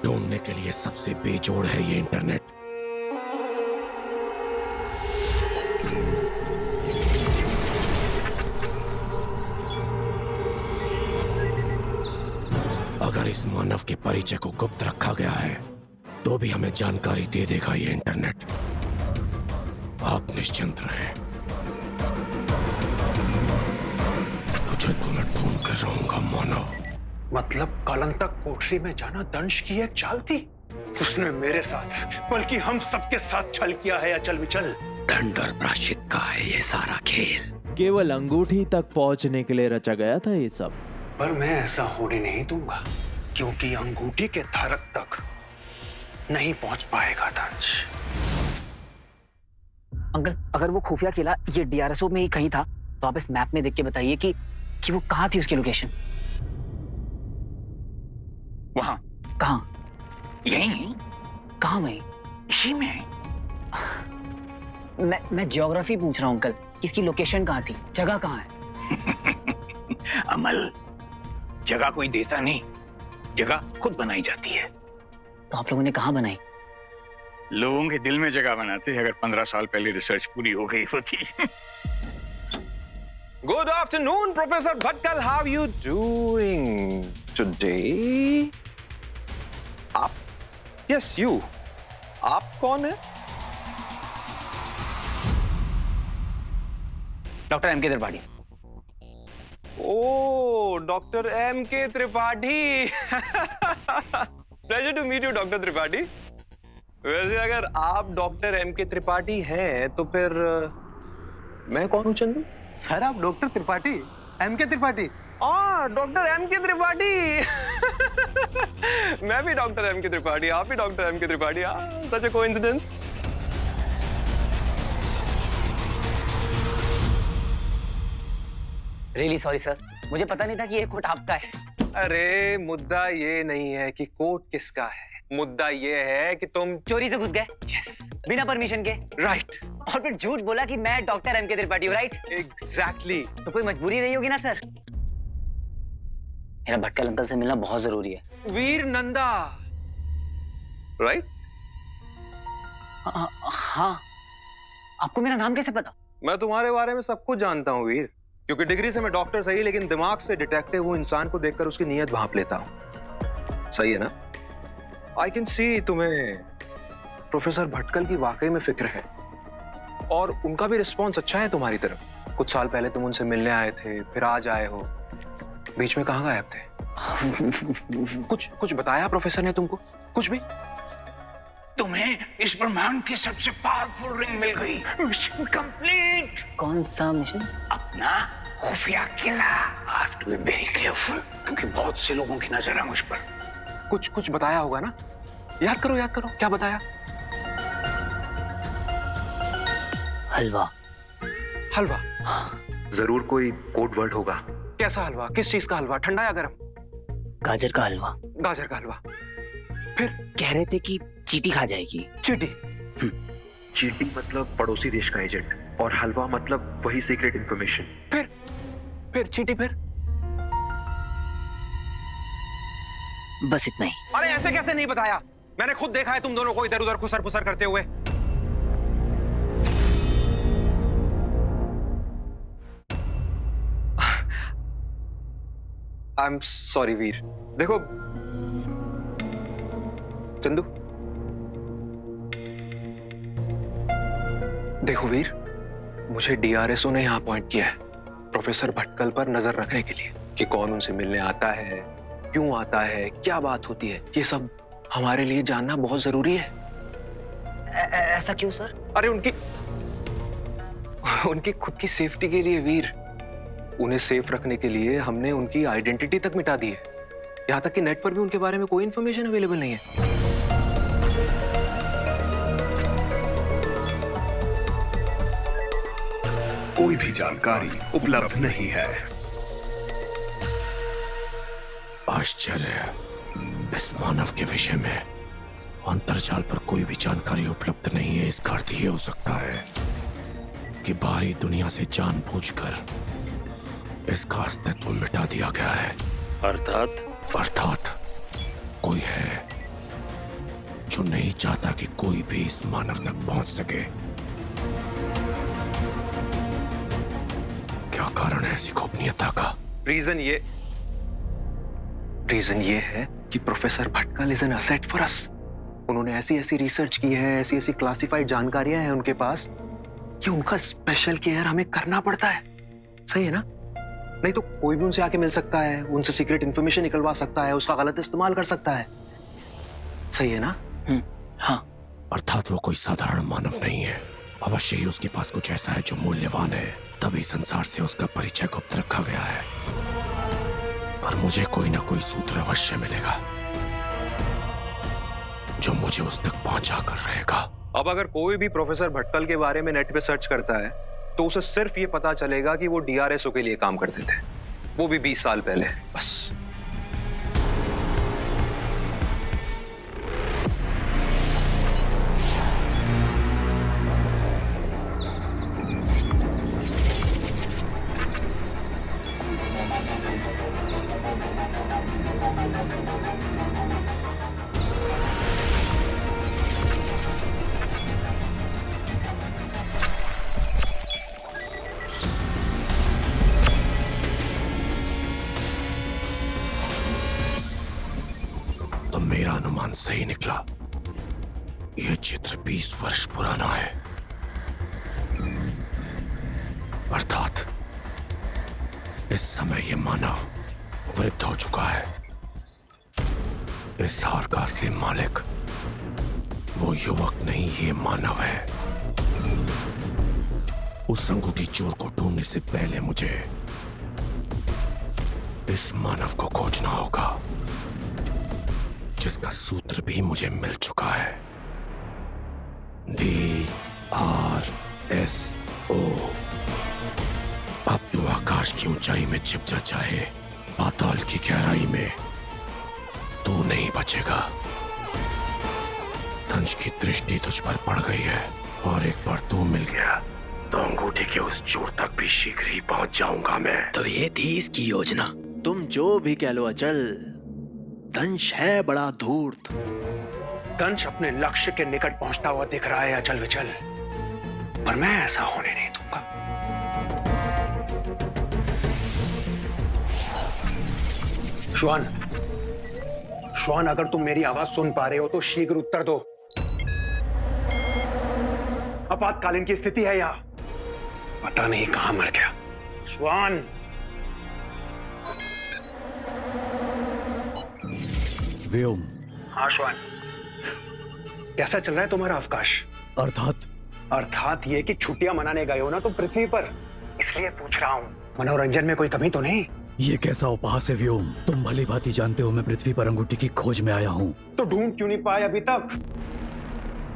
ढूंढने के लिए सबसे बेजोड़ है ये इंटरनेट। अगर इस मानव के परिचय को गुप्त रखा गया है, तो भी हमें जानकारी दे देगा ये इंटरनेट। आप निश्चिंत रहें, तुझे तो मैं ढूंढ कर रहूंगा मानव। मतलब कलंतक कोठरी में जाना दंश की एक चाल थी? उसने मेरे साथ, बल्कि हम सबके साथ छल किया है, अचल विचल। दंड और प्रायश्चित का है ये सारा खेल। केवल अंगूठी तक पहुंचने के लिए रचा गया था ये सब। पर मैं ऐसा होने नहीं दूंगा, क्योंकि अंगूठी के धारक तक नहीं पहुंच पाएगा दंश। अंकल, अगर वो खुफिया किला ये DRSO में ही कहीं था, तो आप इस मैप में देख के बताइए कि वो कहाँ थी, उसकी लोकेशन। वहां। कहाँ? यहीं। कहाँ वहीं? इसी में। मैं ज्योग्राफी पूछ रहा हूँ अंकल, इसकी लोकेशन कहाँ थी, जगह कहाँ है? अमल, जगह कोई देता नहीं, जगह खुद बनाई जाती है। तो आप लोगों ने कहाँ बनाई? लोगों के दिल में जगह बनाते हैं। अगर 15 साल पहले रिसर्च पूरी हो गई होती। Good afternoon, Professor Bhatkal. How are you doing today? आप? Yes, you. आप कौन है? Doctor M.K. Tripathi. Oh, Dr. M.K. Tripathi. Pleasure to meet you, Dr. Tripathi. वैसे अगर आप डॉक्टर M.K. त्रिपाठी हैं, तो फिर मैं कौन हूँ चंदू? सर आप doctor Tripathi, M.K. Tripathi. Doctor M.K. Tripathi. मैं भी डॉक्टर M.K. त्रिपाठी, आप भी डॉक्टर M.K. त्रिपाठी। सच ए कोइंसिडेंस। रियली सॉरी सर, मुझे पता नहीं था कि ये कोट आपका है। अरे मुद्दा ये नहीं है कि कोट किसका है, मुद्दा ये है कि तुम चोरी से घुस गए। यस, बिना परमिशन के। राइट। और फिर झूठ बोला कि मैं डॉक्टर एमके त्रिपाठी हूँ, राइट? एग्जैक्टली। तो कोई मजबूरी रही होगी ना सर? मेरा भटकल अंकल से मिलना बहुत जरूरी है। वीर नंदा, राइट? हाँ। आपको मेरा नाम कैसे पता? मैं तुम्हारे बारे में सब कुछ जानता हूँ वीर, क्योंकि डिग्री से मैं डॉक्टर सही, लेकिन दिमाग से डिटेक्टिव हूँ। इंसान को देखकर उसकी नीयत भांप लेता हूँ। सही है ना? आई कैन सी तुम्हें प्रोफेसर भटकल की वाकई में फिक्र है, और उनका भी रिस्पॉन्स अच्छा है तुम्हारी तरफ। कुछ साल पहले तुम उनसे मिलने आए थे, फिर आज आए हो, बीच में कहाँ गायब थे? कुछ बताया प्रोफेसर ने तुमको? कुछ भी? तुम्हें इस ब्रह्मांड की सबसे पावरफुल रिंग मिल गई। Mission complete. कौन सा मिशन? अपना खुफिया किला। I have to be very careful, क्योंकि बहुत से लोगों की नजर है मुझ पर। कुछ बताया होगा ना? याद करो, क्या बताया? हलवा। हलवा? जरूर कोई कोड वर्ड होगा। कैसा हलवा? किस चीज का हलवा? ठंडा या गर्म? गाजर का हलवा। गाजर का हलवा। फिर कह रहे थे कि चींटी खा जाएगी। चींटी? चींटी मतलब पड़ोसी देश का एजेंट, और हलवा मतलब वही सीक्रेट इंफॉर्मेशन। फिर चींटी? फिर बस इतना ही। अरे ऐसे कैसे नहीं बताया? मैंने खुद देखा है तुम दोनों को इधर उधर खुसर फुसर करते हुए। आई एम सॉरी वीर। देखो चंदू, देखो वीर, मुझे डीआरएसओ ने यहाँ अपॉइंट किया है प्रोफेसर भटकल पर नजर रखने के लिए, कि कौन उनसे मिलने आता है, क्यों आता है, क्या बात होती है। ये सब हमारे लिए जानना बहुत जरूरी है। ऐसा क्यों सर? अरे उनकी खुद की सेफ्टी के लिए वीर। उन्हें सेफ रखने के लिए हमने उनकी आइडेंटिटी तक मिटा दी है। यहां तक कि नेट पर भी उनके बारे में कोई इंफॉर्मेशन अवेलेबल नहीं है। कोई भी जानकारी उपलब्ध नहीं है। आश्चर्य, इस मानव के विषय में अंतर्जाल पर कोई भी जानकारी उपलब्ध नहीं है। इसका अर्थ ये हो सकता है कि बाहरी दुनिया से जानबूझकर इसका अस्तित्व मिटा दिया गया है। अर्थात कोई है जो नहीं चाहता कि कोई भी इस मानव तक पहुंच सके। क्या कारण है ऐसी गोपनीयता का? रीजन ये है कि professor Bhatkal is an asset for us. उन्होंने ऐसी रिसर्च की है, ऐसी क्लासिफाइड जानकारियां हैं उनके पास, कि उनका स्पेशल केयर हमें करना पड़ता है। सही है ना? नहीं तो कोई भी उनसे आके मिल सकता है, उनसे सीक्रेट इंफॉर्मेशन निकलवा सकता है, उसका गलत इस्तेमाल कर सकता है। सही है ना? हाँ। अर्थात वो कोई साधारण मानव नहीं है। अवश्य ही उसके पास कुछ ऐसा है जो मूल्यवान है, तभी संसार से उसका परिचय गुप्त रखा गया है। और मुझे कोई ना कोई सूत्र अवश्य मिलेगा जो मुझे उस तक पहुंचा कर रहेगा। अब अगर कोई भी प्रोफेसर भटकल के बारे में नेट पे सर्च करता है तो उसे सिर्फ ये पता चलेगा कि वो डीआरएसओ के लिए काम करते थे, वो भी 20 साल पहले। बस। तो मेरा अनुमान सही निकला। यह चित्र 20 वर्ष पुराना है। अर्थात इस समय यह मानव वृद्ध हो चुका है। इस हार का असली मालिक वो युवक नहीं, ये मानव है। उस अंगूठी चोर को ढूंढने से पहले मुझे इस मानव को खोजना होगा, जिसका सूत्र भी मुझे मिल चुका है। DRSO। अब तो आकाश आकाश की ऊंचाई में छिप जा, चाहे पाताल की गहराई में, तू नहीं बचेगा। दंश की दृष्टि तुझ पर पड़ गई है और एक बार तू मिल गया तो अंगूठी के उस चोर तक भी शीघ्र ही पहुंच जाऊंगा मैं। तो ये थी इसकी योजना। तुम जो भी कह लो अचल, दंश है बड़ा धूर्त। दंश अपने लक्ष्य के निकट पहुंचता हुआ दिख रहा है अचल विचल, पर मैं ऐसा होने नहीं दूंगा। श्वान, श्वान, अगर तुम मेरी आवाज सुन पा रहे हो तो शीघ्र उत्तर दो। आपातकालीन की स्थिति है यहाँ, पता नहीं कहां मर गया। श्वान, व्योम। हाँ श्वान, कैसा चल रहा है तुम्हारा अवकाश? अर्थात ये कि छुट्टियां मनाने गए हो ना तुम पृथ्वी पर, इसलिए पूछ रहा हूँ। मनोरंजन में कोई कमी तो नहीं? ये कैसा उपहास है व्योम? तुम भली भांति जानते हो मैं पृथ्वी पर अंगूठी की खोज में आया हूँ। तो ढूंढ क्यों नहीं पाए अभी तक?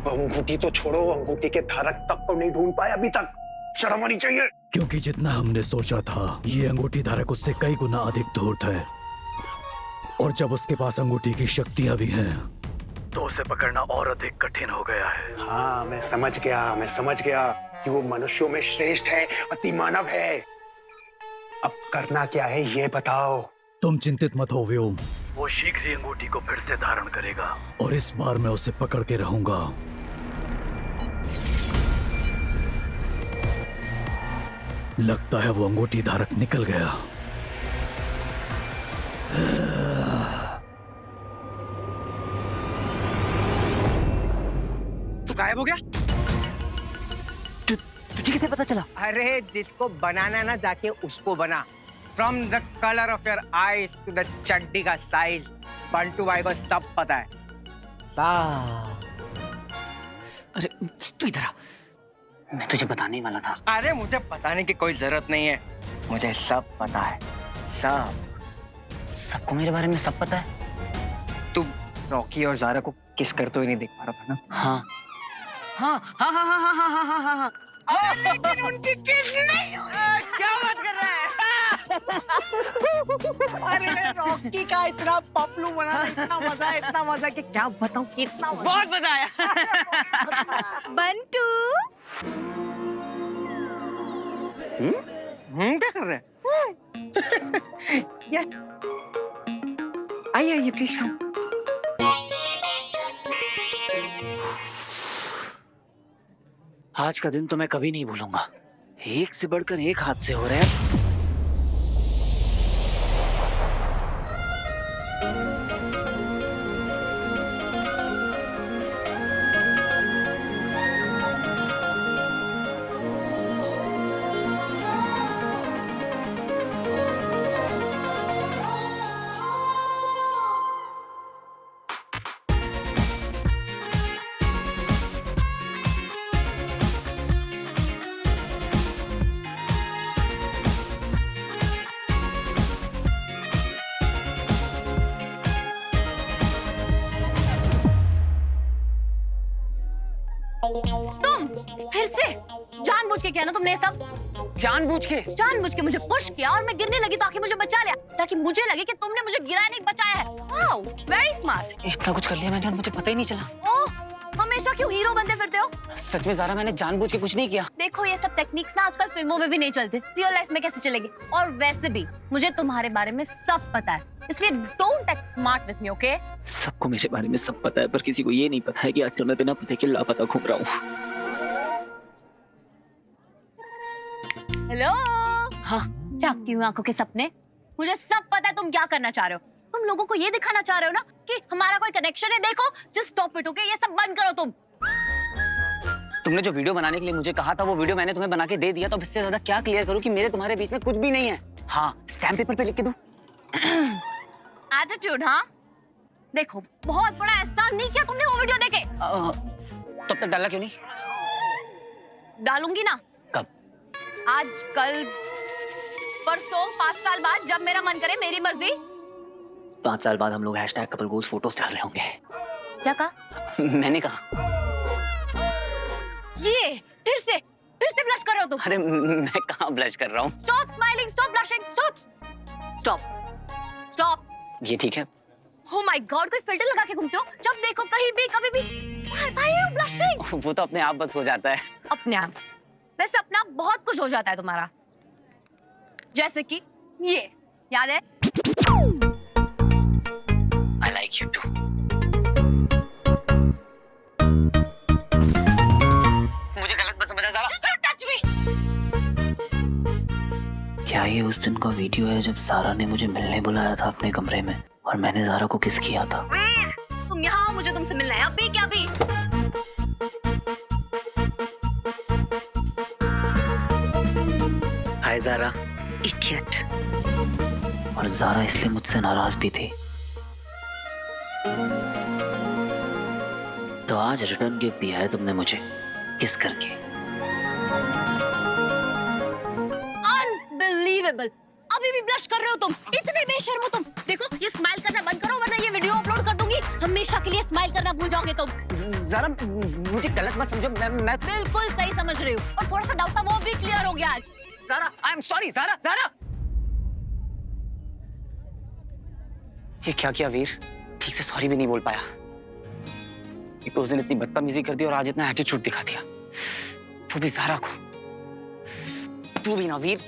अंगूठी तो छोड़ो, अंगूठी के धारक तक को नहीं ढूंढ पाए अभी तक। शर्म आनी चाहिए। क्योंकि जितना हमने सोचा था, ये अंगूठी धारक उससे कई गुना अधिक धूर्त है, और जब उसके पास अंगूठी की शक्तियां भी हैं, तो उसे पकड़ना और अधिक कठिन हो गया है। हाँ, मैं समझ गया कि वो मनुष्यों में श्रेष्ठ है, अति मानव है। अब करना क्या है ये बताओ। तुम चिंतित मत हो व्योम, वो शीघ्र ही अंगूठी को फिर से धारण करेगा, और इस बार मैं उसे पकड़ के रहूंगा। लगता है वो अंगूठी धारक निकल गया। तू गायब हो गया? तुझे कैसे पता चला? अरे जिसको बनाना ना, जाके उसको बना। From the colour of your eyes to the चड्डी का साइज, बंटू भाई को सब पता है। अरे तू इधर आ, मैं तुझे बताने वाला था। अरे मुझे बताने की कोई जरूरत नहीं है, मुझे सब पता है, सब। सबको मेरे बारे में सब पता है? तू रॉकी और ज़ारा को किस करते हुए नहीं देख पा रहा था ना? हाँ हाँ हाँ हाँ हाँ हाँ हाँ हाँ हाँ हाँ। लेकिन उनकी किस नहीं हुई। क्या बात कर रहा है? अरे रॉकी का इतना पपलू बना, इतना मजा कि क्या बताऊं, कितना बहुत मजा आया। बंटू। क्या कर रहे हैं? आइए प्लीज। आज का दिन तो मैं कभी नहीं भूलूंगा। एक से बढ़कर एक हादसे हो रहे हैं। तुम फिर से जानबूझ के किया ना तुमने ये सब? जानबूझ के मुझे पुश किया और मैं गिरने लगी तो आके मुझे बचा लिया, ताकि मुझे लगे कि तुमने मुझे गिराया नहीं, बचाया है। Wow, very smart. इतना कुछ कर लिया मैंने और मुझे पता ही नहीं चला। ओह, हमेशा क्यों हीरो बनते फिरते हो? सच में ज़ारा, मैंने जानबूझ के कुछ नहीं किया। देखो ये सब टेक्निक्स ना आजकल फिल्मों में भी नहीं चलते, रियल लाइफ में कैसे चलेगी? और वैसे भी मुझे तुम्हारे बारे में सब पता है, इसलिए don't act smart with me, okay? सबको मेरे बारे में सब पता है, पर किसी को ये नहीं पता है कि आजकल मैं बिना पते के लापता घूम रहा हूँ। हेलो। हाँ, जागती हूँ आंखों के सपने। मुझे सब पता है तुम क्या करना चाह रहे हो। तुम लोगों को ये दिखाना चाह रहे हो ना कि हमारा कोई कनेक्शन है। देखो, जस्ट स्टॉप इट, ओके? ये सब बंद करो तुम। तुमने जो वीडियो बनाने के लिए मुझे कहा था, वो वीडियो मैंने तुम्हें बना के दे दिया, तो अब इससे ज्यादा क्या क्लियर करूं कि मेरे तुम्हारे बीच में कुछ भी नहीं है। हाँ, स्टैम्प पेपर पे लिख के दूं? एटीट्यूड, हाँ? देखो, बहुत बड़ा एहसान नहीं किया तुमने वो वीडियो देखे। तब तक डाला क्यों नहीं? डालूंगी ना। कब? आज, कल, परसों, 5 साल बाद, जब मेरा मन करे, मेरी मर्जी। 5 साल बाद हम लोग #कपल गोल्स फोटोज डाल रहे होंगे। क्या कहा? मैंने कहा ये फिर से ब्लश कर रहे हो तुम? अरे मैं कहाँ ब्लश कर रहा हूँ? Stop smiling, stop blushing, stop stop stop. ये ठीक है? Oh my God, कोई फिल्टर लगा के घूमते हो? जब देखो कहीं भी कभी भी why are you blushing? वो तो अपने आप बस हो जाता है। अपने आप? वैसे अपने आप बहुत कुछ हो जाता है तुम्हारा, जैसे कि ये याद है? I like you too. मुझे गलत मत समझा ज़रा। Just don't touch me. क्या ये उस दिन का वीडियो है जब सारा ने मुझे मिलने बुलाया था अपने कमरे में और मैंने ज़ारा को किस किया था? वीर, तुम यहाँ आओ, मुझे तुमसे मिलना है अभी क्या अभी? हाय ज़ारा। Idiot. और ज़ारा इसलिए मुझसे नाराज भी थी। तो आज रिटर्न गिफ्ट दिया है तुमने मुझे किस करके। Unbelievable. अभी भी ब्लश कर रहे हो तुम, इतने बेशर्म हो तुम। देखो ये स्माइल करना बंद करो वरना ये वीडियो अपलोड कर दूंगी। हमेशा के लिए स्माइल करना भूल जाओगे तुम। ज़रा मुझे गलत मत समझो, मैं बिल्कुल सही समझ रही हूँ और थोड़ा सा डाउट था वो भी क्लियर हो गया आज। ज़रा आई एम सॉरी। ज़रा ये क्या किया वीर? ठीक से सॉरी भी नहीं बोल पाया। एक तो उस दिन इतनी बदतमीजी कर दी और आज इतना एटीट्यूड दिखा दिया, वो भी ज़ारा को। तू भी ना वीर।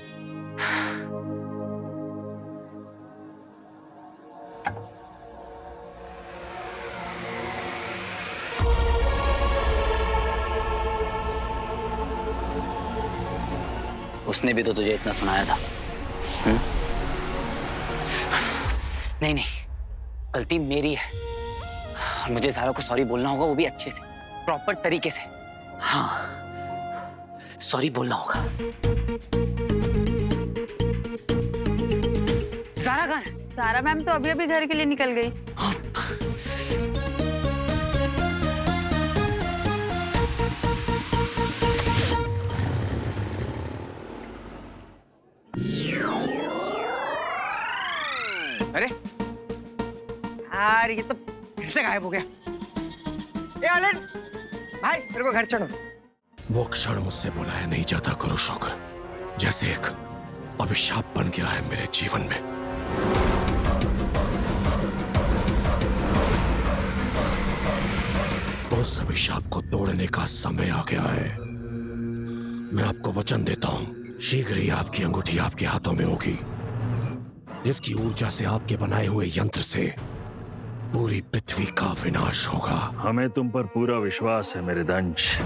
उसने भी तो तुझे इतना सुनाया था। नहीं, गलती मेरी है और मुझे ज़ारा को सॉरी बोलना होगा, वो भी अच्छे से, प्रॉपर तरीके से। हाँ, सॉरी बोलना होगा। ज़ारा कहाँ है? ज़ारा मैम तो अभी घर के लिए निकल गई। अरे यार ये तो फिर से गायब हो गया। ए आलन भाई मेरे को घर चढ़ो। वो क्षण मुझसे बुलाया नहीं जाता गुरु शौकर, जैसे एक अभिशाप बन गया है मेरे जीवन में। उस अभिशाप को तोड़ने का समय आ गया है। मैं आपको वचन देता हूं, शीघ्र ही आपकी अंगूठी आपके हाथों में होगी, जिसकी ऊर्जा से आपके बनाए हुए यंत्र से पूरी पृथ्वी का विनाश होगा। हमें तुम पर पूरा विश्वास है मेरे दंश।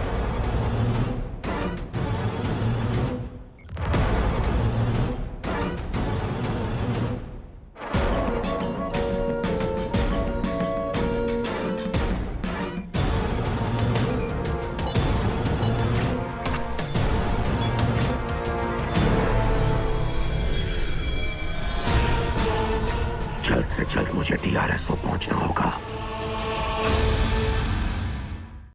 जल्द से जल्द मुझे DRSO पहुंचना होगा।